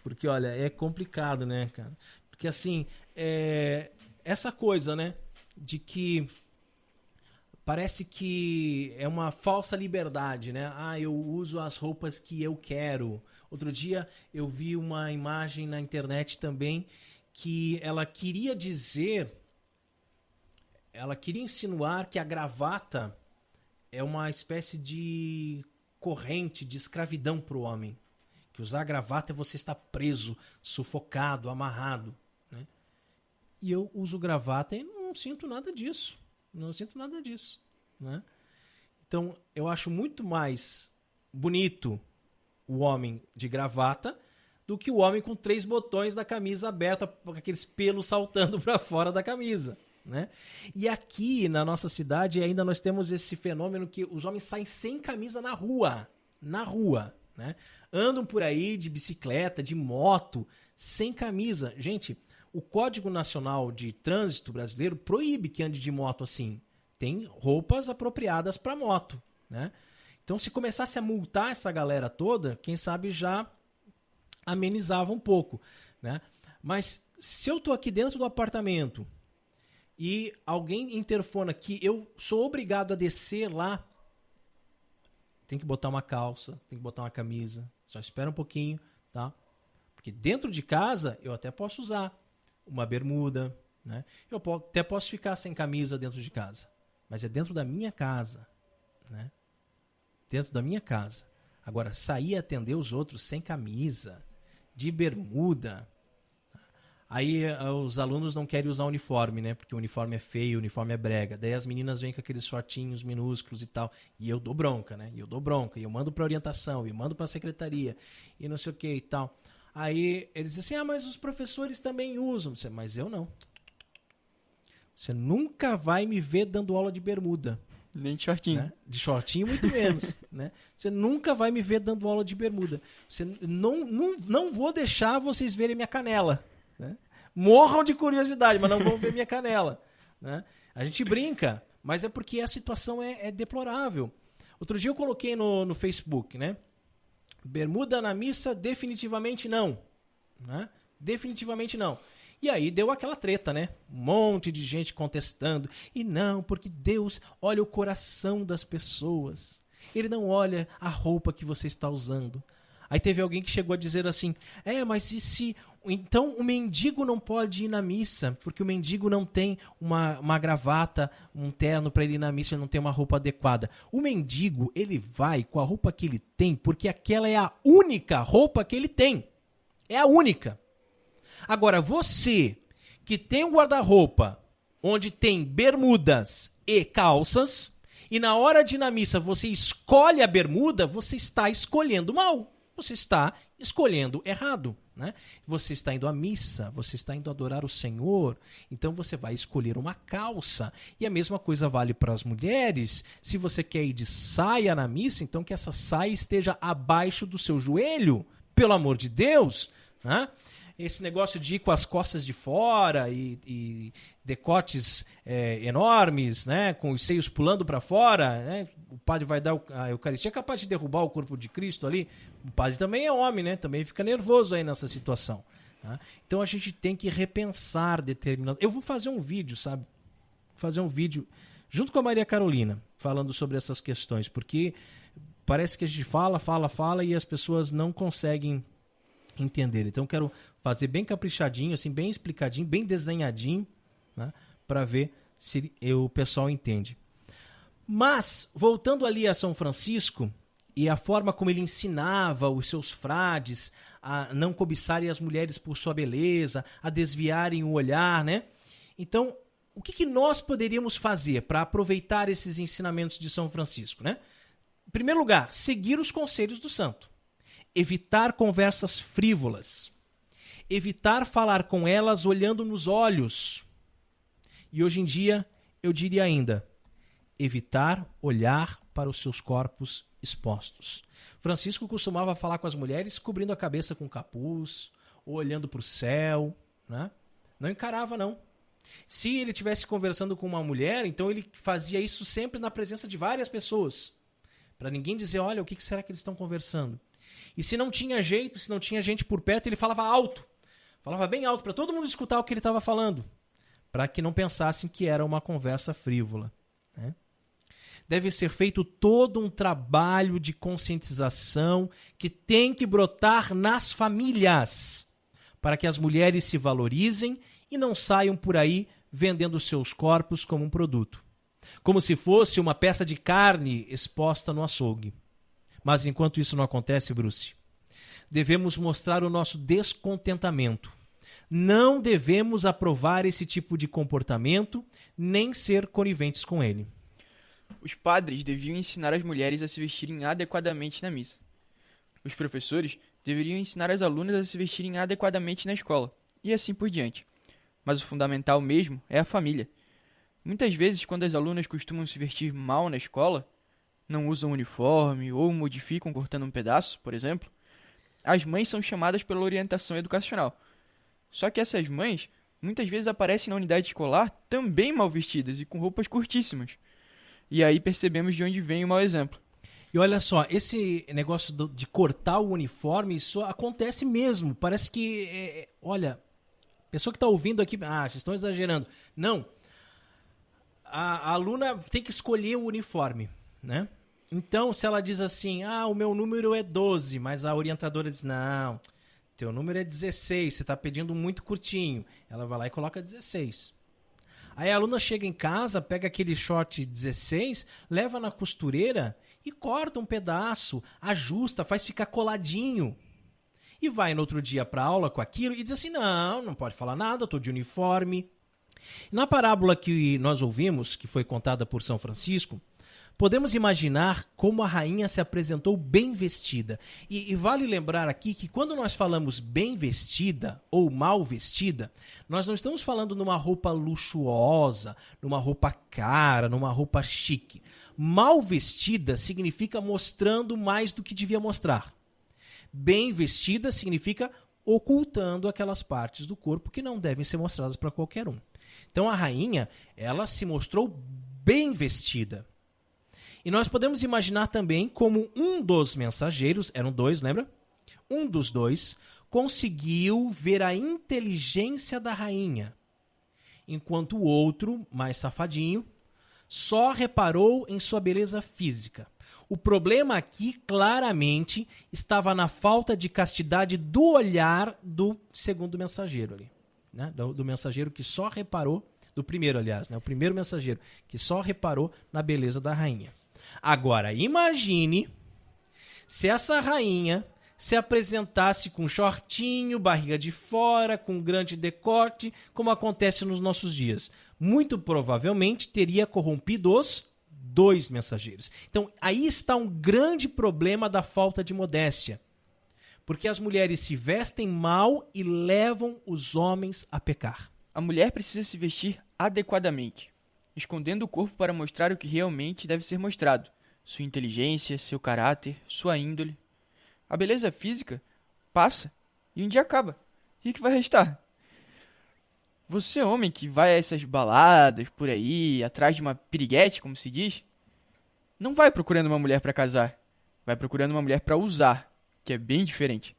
Porque, olha, é complicado, né, cara? Porque, assim, essa coisa, né, de que parece que é uma falsa liberdade, né? Eu uso as roupas que eu quero. Outro dia eu vi uma imagem na internet também que ela queria insinuar que a gravata é uma espécie de corrente de escravidão para o homem. Que usar gravata é você estar preso, sufocado, amarrado, né? E eu uso gravata e não sinto nada disso. Não sinto nada disso, né? Então, eu acho muito mais bonito o homem de gravata do que o homem com 3 botões da camisa aberta, com aqueles pelos saltando para fora da camisa, né? E aqui na nossa cidade ainda nós temos esse fenômeno que os homens saem sem camisa na rua, né? Andam por aí de bicicleta, de moto, sem camisa. Gente, o Código Nacional de Trânsito brasileiro proíbe que ande de moto assim. Tem roupas apropriadas para moto, né? Então, se começasse a multar essa galera toda, quem sabe já amenizava um pouco, né? Mas se eu tô aqui dentro do apartamento e alguém interfona que eu sou obrigado a descer lá, tem que botar uma calça, tem que botar uma camisa, só espera um pouquinho, tá? Porque dentro de casa eu até posso usar uma bermuda, né? Eu até posso ficar sem camisa dentro de casa, mas é dentro da minha casa, né? Dentro da minha casa. Agora, sair e atender os outros sem camisa, de bermuda, Aí os alunos não querem usar uniforme, né? Porque o uniforme é feio, o uniforme é brega. Daí as meninas vêm com aqueles shortinhos minúsculos e tal. E eu dou bronca, né? E eu mando pra orientação, e mando pra secretaria, e não sei o que e tal. Aí eles dizem assim, mas os professores também usam. Mas eu não. Você nunca vai me ver dando aula de bermuda. Nem de shortinho. Né? De shortinho, muito menos. Né? Você nunca vai me ver dando aula de bermuda. Não vou deixar vocês verem minha canela. Né? Morram de curiosidade, mas não vão ver minha canela. Né? A gente brinca, mas é porque a situação é deplorável. Outro dia eu coloquei no Facebook, né? Bermuda na missa, definitivamente não. Né? Definitivamente não. E aí deu aquela treta, né? Um monte de gente contestando. E não, porque Deus olha o coração das pessoas. Ele não olha a roupa que você está usando. Aí teve alguém que chegou a dizer assim, mas e se... Então o mendigo não pode ir na missa, porque o mendigo não tem uma gravata, um terno para ele ir na missa, ele não tem uma roupa adequada. O mendigo, ele vai com a roupa que ele tem, porque aquela é a única roupa que ele tem. É a única. Agora, você que tem um guarda-roupa onde tem bermudas e calças, e na hora de ir na missa você escolhe a bermuda, você está escolhendo mal. Você está escolhendo errado. Né? Você está indo à missa, você está indo adorar o Senhor, então você vai escolher uma calça. E a mesma coisa vale para as mulheres. Se você quer ir de saia na missa, então que essa saia esteja abaixo do seu joelho. Pelo amor de Deus, né? Esse negócio de ir com as costas de fora e decotes enormes, né, com os seios pulando para fora, né, o padre vai dar a Eucaristia, é capaz de derrubar o corpo de Cristo ali. O padre também é homem, né, também fica nervoso aí nessa situação. Tá? Então a gente tem que repensar determinado... Eu vou fazer um vídeo, sabe? Fazer um vídeo junto com a Maria Carolina, falando sobre essas questões, porque parece que a gente fala e as pessoas não conseguem entender. Então eu quero fazer bem caprichadinho, assim, bem explicadinho, bem desenhadinho, né, para ver se o pessoal entende. Mas, voltando ali a São Francisco e a forma como ele ensinava os seus frades a não cobiçarem as mulheres por sua beleza, a desviarem o olhar, né? Então, o que nós poderíamos fazer para aproveitar esses ensinamentos de São Francisco, né? Em primeiro lugar, seguir os conselhos do santo. Evitar conversas frívolas. Evitar falar com elas olhando nos olhos. E hoje em dia, eu diria ainda, evitar olhar para os seus corpos expostos. Francisco costumava falar com as mulheres cobrindo a cabeça com capuz, ou olhando para o céu, né? Não encarava, não. Se ele estivesse conversando com uma mulher, então ele fazia isso sempre na presença de várias pessoas, para ninguém dizer, olha, o que será que eles estão conversando? E se não tinha jeito, se não tinha gente por perto, ele falava alto. Falava bem alto para todo mundo escutar o que ele estava falando, para que não pensassem que era uma conversa frívola. Né? Deve ser feito todo um trabalho de conscientização que tem que brotar nas famílias, para que as mulheres se valorizem e não saiam por aí vendendo seus corpos como um produto. Como se fosse uma peça de carne exposta no açougue. Mas enquanto isso não acontece, Bruce, devemos mostrar o nosso descontentamento. Não devemos aprovar esse tipo de comportamento, nem ser coniventes com ele. Os padres deviam ensinar as mulheres a se vestirem adequadamente na missa. Os professores deveriam ensinar as alunas a se vestirem adequadamente na escola, e assim por diante. Mas o fundamental mesmo é a família. Muitas vezes, quando as alunas costumam se vestir mal na escola, não usam uniforme ou modificam cortando um pedaço, por exemplo, as mães são chamadas pela orientação educacional. Só que essas mães muitas vezes aparecem na unidade escolar também mal vestidas e com roupas curtíssimas. E aí percebemos de onde vem o mau exemplo. E olha só, esse negócio de cortar o uniforme, isso acontece mesmo. Parece que, olha, a pessoa que está ouvindo aqui, vocês estão exagerando. Não, a aluna tem que escolher o uniforme, né? Então, se ela diz assim, o meu número é 12, mas a orientadora diz, não, teu número é 16, você está pedindo muito curtinho. Ela vai lá e coloca 16. Aí a aluna chega em casa, pega aquele short 16, leva na costureira e corta um pedaço, ajusta, faz ficar coladinho. e vai no outro dia para a aula com aquilo e diz assim, não pode falar nada, eu estou de uniforme. Na parábola que nós ouvimos, que foi contada por São Francisco, podemos imaginar como a rainha se apresentou bem vestida. E vale lembrar aqui que quando nós falamos bem vestida ou mal vestida, nós não estamos falando numa roupa luxuosa, numa roupa cara, numa roupa chique. Mal vestida significa mostrando mais do que devia mostrar. Bem vestida significa ocultando aquelas partes do corpo que não devem ser mostradas para qualquer um. Então a rainha, ela se mostrou bem vestida. E nós podemos imaginar também como um dos mensageiros, eram dois, lembra? Um dos dois conseguiu ver a inteligência da rainha, enquanto o outro, mais safadinho, só reparou em sua beleza física. O problema aqui, claramente, estava na falta de castidade do olhar do segundo mensageiro ali, né? Do mensageiro que só reparou, do primeiro, aliás, né? O primeiro mensageiro que só reparou na beleza da rainha. Agora, imagine se essa rainha se apresentasse com shortinho, barriga de fora, com grande decote, como acontece nos nossos dias. Muito provavelmente teria corrompido os dois mensageiros. Então, aí está um grande problema da falta de modéstia. Porque as mulheres se vestem mal e levam os homens a pecar. A mulher precisa se vestir adequadamente, escondendo o corpo para mostrar o que realmente deve ser mostrado, sua inteligência, seu caráter, sua índole. A beleza física passa e um dia acaba. E o que vai restar? Você, homem que vai a essas baladas por aí, atrás de uma piriguete, como se diz, não vai procurando uma mulher para casar, vai procurando uma mulher para usar, que é bem diferente.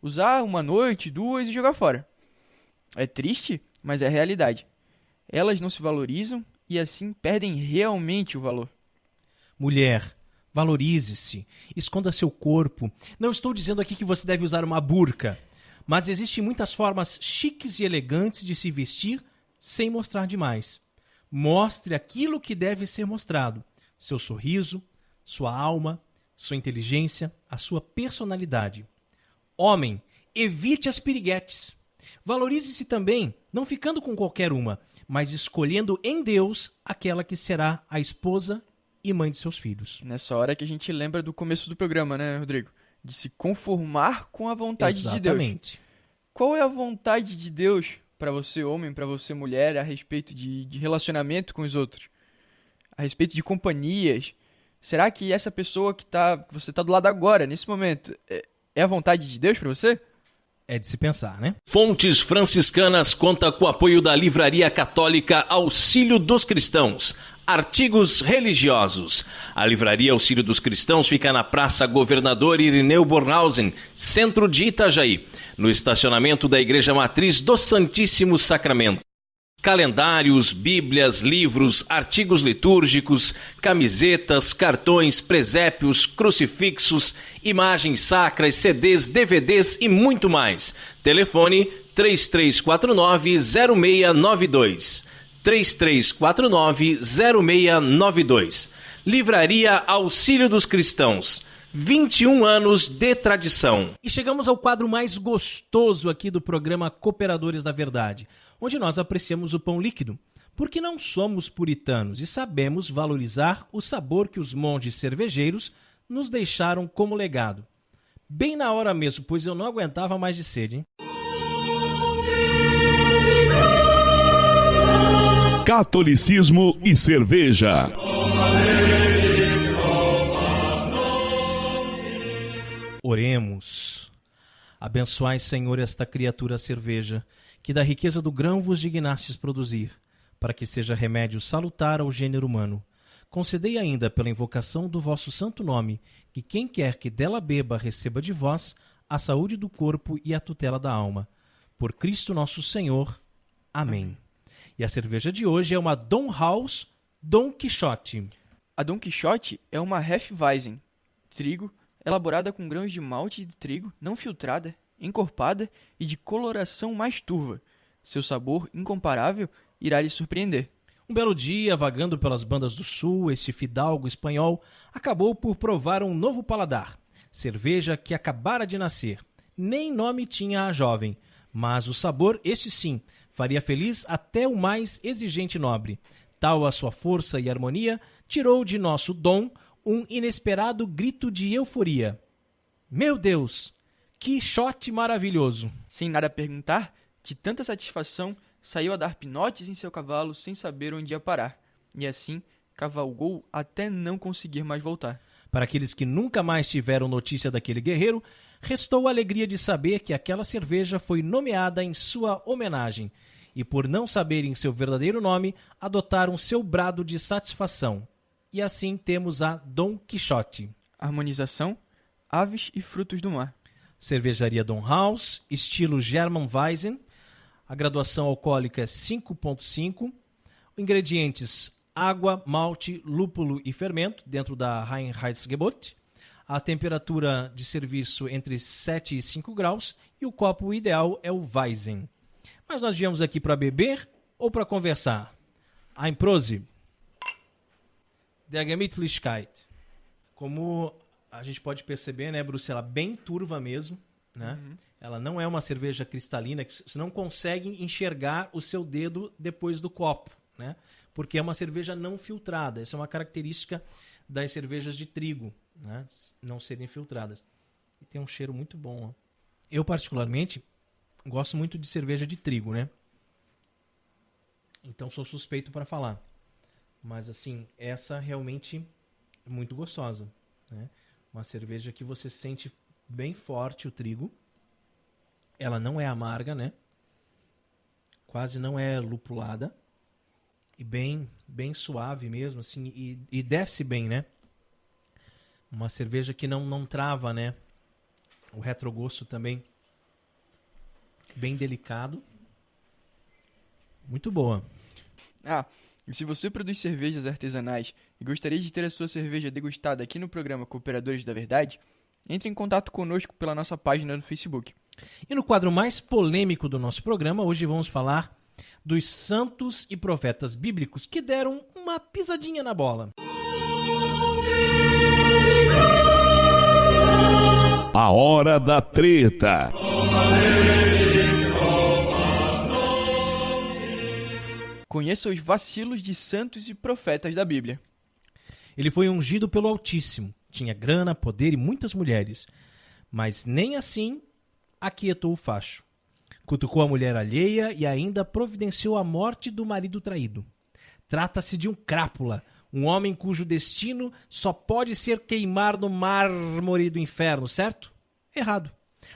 Usar uma noite, duas e jogar fora. É triste, mas é a realidade. Elas não se valorizam e assim perdem realmente o valor. Mulher, valorize-se, esconda seu corpo. Não estou dizendo aqui que você deve usar uma burca, mas existem muitas formas chiques e elegantes de se vestir sem mostrar demais. Mostre aquilo que deve ser mostrado: seu sorriso, sua alma, sua inteligência, a sua personalidade. Homem, evite as piriguetes. Valorize-se também, não ficando com qualquer uma, mas escolhendo em Deus aquela que será a esposa e mãe de seus filhos. Nessa hora que a gente lembra do começo do programa, né, Rodrigo? De se conformar com a vontade de Deus. Exatamente. Qual é a vontade de Deus para você, homem, para você, mulher, a respeito de relacionamento com os outros? A respeito de companhias? Será que essa pessoa que você está do lado agora, nesse momento, é a vontade de Deus para você? É de se pensar, né? Fontes Franciscanas conta com o apoio da Livraria Católica Auxílio dos Cristãos. Artigos religiosos. A Livraria Auxílio dos Cristãos fica na Praça Governador Irineu Bornhausen, centro de Itajaí, no estacionamento da Igreja Matriz do Santíssimo Sacramento. Calendários, bíblias, livros, artigos litúrgicos, camisetas, cartões, presépios, crucifixos, imagens sacras, CDs, DVDs e muito mais. Telefone 3349-0692. 3349-0692. Livraria Auxílio dos Cristãos. 21 anos de tradição. E chegamos ao quadro mais gostoso aqui do programa Cooperadores da Verdade, onde nós apreciamos o pão líquido, porque não somos puritanos e sabemos valorizar o sabor que os monges cervejeiros nos deixaram como legado. Bem na hora mesmo, pois eu não aguentava mais de sede, hein? Catolicismo e cerveja. Oremos. Abençoai, Senhor, esta criatura cerveja, que da riqueza do grão vos dignastes produzir, para que seja remédio salutar ao gênero humano. Concedei ainda, pela invocação do vosso santo nome, que quem quer que dela beba receba de vós a saúde do corpo e a tutela da alma. Por Cristo nosso Senhor. Amém. E a cerveja de hoje é uma Dom House Dom Quixote. A Dom Quixote é uma Hefeweizen, trigo, elaborada com grãos de malte de trigo, não filtrada, encorpada e de coloração mais turva. Seu sabor incomparável irá lhe surpreender. Um belo dia, vagando pelas bandas do sul, esse fidalgo espanhol acabou por provar um novo paladar. Cerveja que acabara de nascer, Nem nome tinha a jovem, mas o sabor, este sim, faria feliz até o mais exigente nobre. Tal a sua força e harmonia, tirou de nosso dom um inesperado grito de euforia. Meu Deus, que shot maravilhoso! Sem nada perguntar, de tanta satisfação, saiu a dar pinotes em seu cavalo sem saber onde ia parar, e assim cavalgou até não conseguir mais voltar. Para aqueles que nunca mais tiveram notícia daquele guerreiro, restou a alegria de saber que aquela cerveja foi nomeada em sua homenagem, e por não saberem seu verdadeiro nome, adotaram seu brado de satisfação. E assim temos a Dom Quixote. Harmonização, aves e frutos do mar. Cervejaria Dom House, estilo German Weizen. A graduação alcoólica é 5,5. Ingredientes: água, malte, lúpulo e fermento, dentro da Reinheitsgebot. A temperatura de serviço entre 7 e 5 graus. E o copo ideal é o Weizen. Mas nós viemos aqui para beber ou para conversar? Ein Prosit. Der Gemütlichkeit. Como a gente pode perceber, né, Bruce, ela é bem turva mesmo, né? Ela não é uma cerveja cristalina, que você não consegue enxergar o seu dedo depois do copo, né? Porque é uma cerveja não filtrada. Essa é uma característica das cervejas de trigo, né? Não serem filtradas. E tem um cheiro muito bom, ó. Eu, particularmente, gosto muito de cerveja de trigo, né? Então sou suspeito para falar. Mas, assim, essa realmente é muito gostosa, né? Uma cerveja que você sente bem forte o trigo. Ela não é amarga, né? Quase não é lupulada. E bem suave mesmo, assim. E desce bem, né? Uma cerveja que não trava, né? O retrogosto também bem delicado. Muito boa. E se você produz cervejas artesanais e gostaria de ter a sua cerveja degustada aqui no programa Cooperadores da Verdade, entre em contato conosco pela nossa página no Facebook. E no quadro mais polêmico do nosso programa, hoje vamos falar dos santos e profetas bíblicos que deram uma pisadinha na bola. A hora da treta. Conheça os vacilos de santos e profetas da Bíblia. Ele foi ungido pelo Altíssimo, tinha grana, poder e muitas mulheres, mas nem assim aquietou o facho. Cutucou a mulher alheia e ainda providenciou a morte do marido traído. Trata-se de um crápula, um homem cujo destino só pode ser queimar no mármore do inferno, certo? Errado.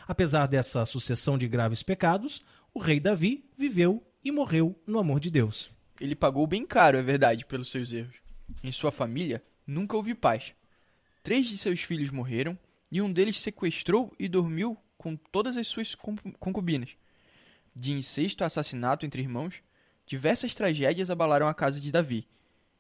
Apesar dessa sucessão de graves pecados, o rei Davi viveu e morreu no amor de Deus. Ele pagou bem caro, é verdade, pelos seus erros. Em sua família, nunca houve paz. 3 de seus filhos morreram e um deles sequestrou e dormiu com todas as suas concubinas. De incesto a assassinato entre irmãos, diversas tragédias abalaram a casa de Davi.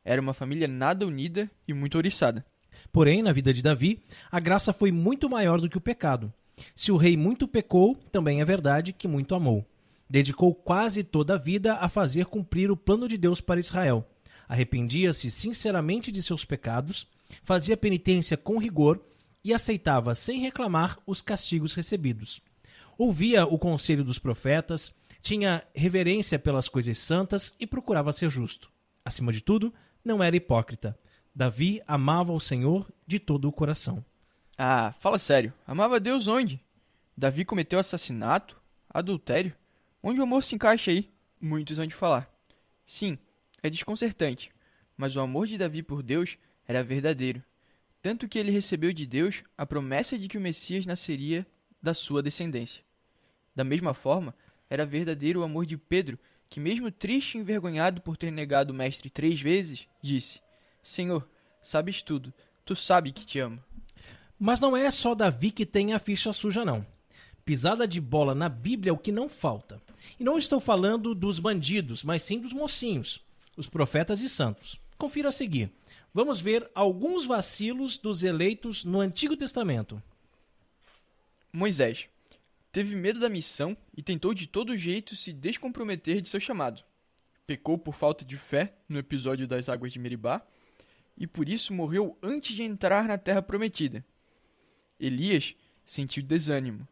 Era uma família nada unida e muito ouriçada. Porém, na vida de Davi, a graça foi muito maior do que o pecado. Se o rei muito pecou, também é verdade que muito amou. Dedicou quase toda a vida a fazer cumprir o plano de Deus para Israel. Arrependia-se sinceramente de seus pecados, fazia penitência com rigor e aceitava sem reclamar os castigos recebidos. Ouvia o conselho dos profetas, tinha reverência pelas coisas santas e procurava ser justo. Acima de tudo, não era hipócrita. Davi amava o Senhor de todo o coração. Fala sério. Amava Deus onde? Davi cometeu assassinato? Adultério? Onde o amor se encaixa aí? Muitos hão de falar. Sim, é desconcertante, mas o amor de Davi por Deus era verdadeiro. Tanto que ele recebeu de Deus a promessa de que o Messias nasceria da sua descendência. Da mesma forma, era verdadeiro o amor de Pedro, que mesmo triste e envergonhado por ter negado o mestre 3 vezes, disse: Senhor, sabes tudo, tu sabes que te amo. Mas não é só Davi que tem a ficha suja, não. Pisada de bola na Bíblia é o que não falta. E não estou falando dos bandidos, mas sim dos mocinhos, os profetas e santos. Confira a seguir. Vamos ver alguns vacilos dos eleitos no Antigo Testamento. Moisés teve medo da missão e tentou de todo jeito se descomprometer de seu chamado. Pecou por falta de fé no episódio das águas de Meribá e por isso morreu antes de entrar na terra prometida. Elias sentiu desânimo.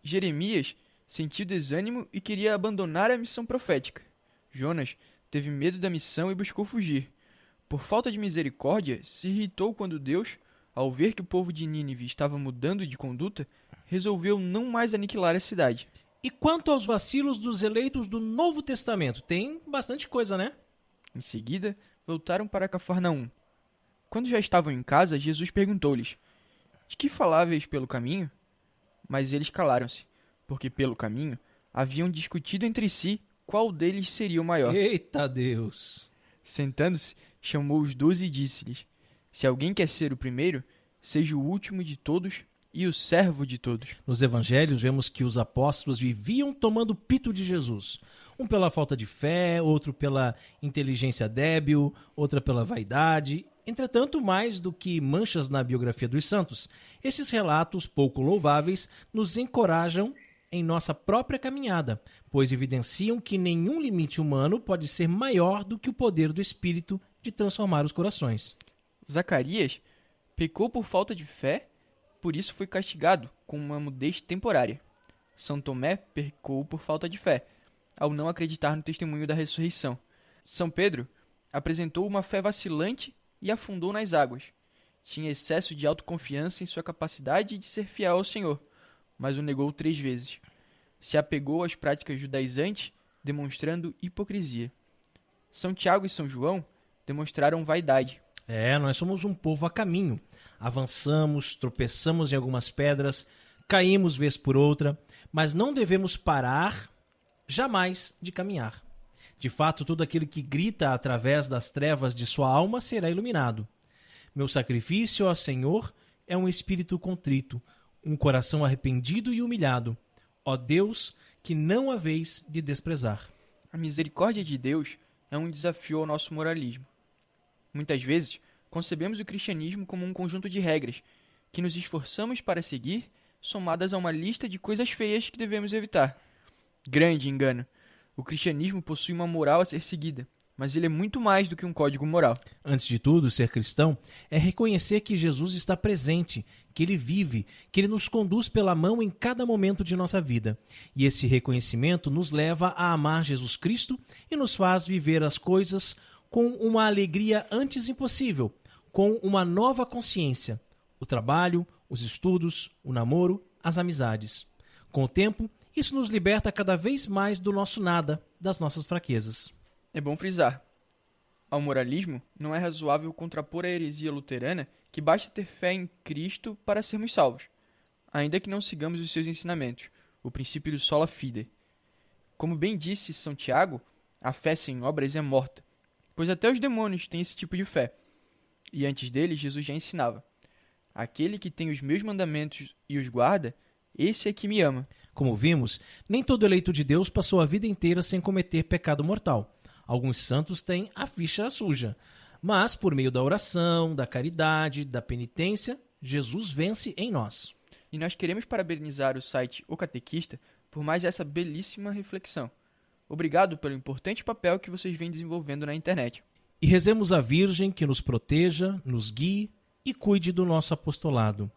Jeremias sentiu desânimo e queria abandonar a missão profética. Jonas teve medo da missão e buscou fugir. Por falta de misericórdia, se irritou quando Deus, ao ver que o povo de Nínive estava mudando de conduta, resolveu não mais aniquilar a cidade. E quanto aos vacilos dos eleitos do Novo Testamento? Tem bastante coisa, né? Em seguida, voltaram para Cafarnaum. Quando já estavam em casa, Jesus perguntou-lhes: de que faláveis pelo caminho? Mas eles calaram-se, porque pelo caminho haviam discutido entre si qual deles seria o maior. Eita Deus! Sentando-se, chamou os 12 e disse-lhes: se alguém quer ser o primeiro, seja o último de todos e o servo de todos. Nos evangelhos vemos que os apóstolos viviam tomando pito de Jesus. Um pela falta de fé, outro pela inteligência débil, outra pela vaidade. Entretanto, mais do que manchas na biografia dos santos, esses relatos pouco louváveis nos encorajam em nossa própria caminhada, pois evidenciam que nenhum limite humano pode ser maior do que o poder do Espírito de transformar os corações. Zacarias pecou por falta de fé, por isso foi castigado com uma mudez temporária. São Tomé pecou por falta de fé, ao não acreditar no testemunho da ressurreição. São Pedro apresentou uma fé vacilante e afundou nas águas. Tinha excesso de autoconfiança em sua capacidade de ser fiel ao Senhor, mas o negou 3 vezes. Se apegou às práticas judaizantes, demonstrando hipocrisia. São Tiago e São João demonstraram vaidade. Nós somos um povo a caminho. Avançamos, tropeçamos em algumas pedras, caímos vez por outra, mas não devemos parar jamais de caminhar. De fato, todo aquele que grita através das trevas de sua alma será iluminado. Meu sacrifício, ó Senhor, é um espírito contrito, um coração arrependido e humilhado. Ó Deus, que não haveis de desprezar. A misericórdia de Deus é um desafio ao nosso moralismo. Muitas vezes, concebemos o cristianismo como um conjunto de regras que nos esforçamos para seguir, somadas a uma lista de coisas feias que devemos evitar. Grande engano! O cristianismo possui uma moral a ser seguida, mas ele é muito mais do que um código moral. Antes de tudo, ser cristão é reconhecer que Jesus está presente, que Ele vive, que Ele nos conduz pela mão em cada momento de nossa vida. E esse reconhecimento nos leva a amar Jesus Cristo e nos faz viver as coisas com uma alegria antes impossível, com uma nova consciência. O trabalho, os estudos, o namoro, as amizades. Com o tempo, isso nos liberta cada vez mais do nosso nada, das nossas fraquezas. É bom frisar. Ao moralismo, não é razoável contrapor a heresia luterana que basta ter fé em Cristo para sermos salvos, ainda que não sigamos os seus ensinamentos, o princípio do sola fide. Como bem disse São Tiago, a fé sem obras é morta, pois até os demônios têm esse tipo de fé. E antes dele, Jesus já ensinava: aquele que tem os meus mandamentos e os guarda, esse é que me ama. Como vimos, nem todo eleito de Deus passou a vida inteira sem cometer pecado mortal. Alguns santos têm a ficha suja. Mas, por meio da oração, da caridade, da penitência, Jesus vence em nós. E nós queremos parabenizar o site O Catequista por mais essa belíssima reflexão. Obrigado pelo importante papel que vocês vêm desenvolvendo na internet. E rezemos a Virgem que nos proteja, nos guie e cuide do nosso apostolado.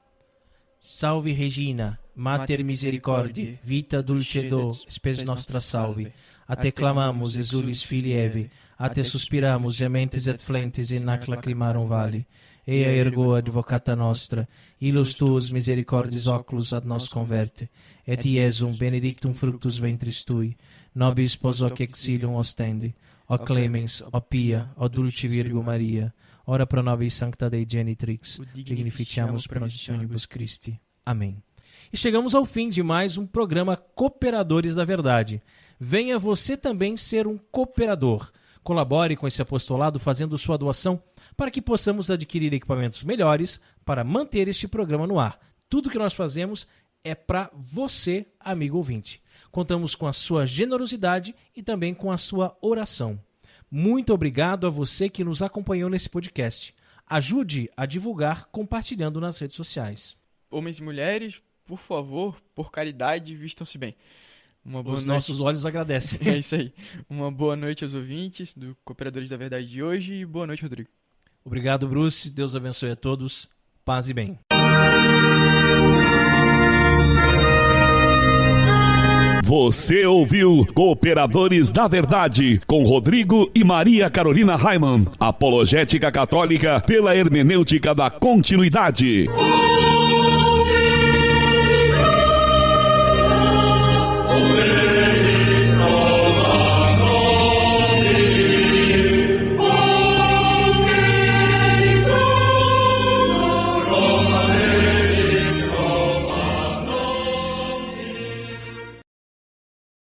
Salve Regina, Mater Misericordiae, vita dulcedo, spes nostra salve. A te clamamos, exulis filii Eve, a te suspiramos, gementes et flentes in hac lacrimarum vale. Ea ergo advocata nostra, illos tuos misericordis oculos ad nos converte, et Iesum benedictum fructus ventris tui, nobis pos hoc exilium ostendi. Ó clemens, ó pia, ó dulce Virgo Maria, ora pro nobis sancta Dei genitrix, dignificiamus promissionibus Christi. Amém. E chegamos ao fim de mais um programa Cooperadores da Verdade. Venha você também ser um cooperador. Colabore com esse apostolado fazendo sua doação para que possamos adquirir equipamentos melhores para manter este programa no ar. Tudo que nós fazemos é para você, amigo ouvinte. Contamos com a sua generosidade e também com a sua oração. Muito obrigado a você que nos acompanhou nesse podcast. Ajude a divulgar compartilhando nas redes sociais. Homens e mulheres, por favor, por caridade, vistam-se bem. Uma boa Os noite. nossos olhos agradecem. É isso aí. Uma boa noite aos ouvintes do Cooperadores da Verdade de hoje e boa noite, Rodrigo. Obrigado, Bruce. Deus abençoe a todos. Paz e bem. Você ouviu Cooperadores da Verdade com Rodrigo e Maria Carolina Raimann. Apologética católica pela hermenêutica da continuidade.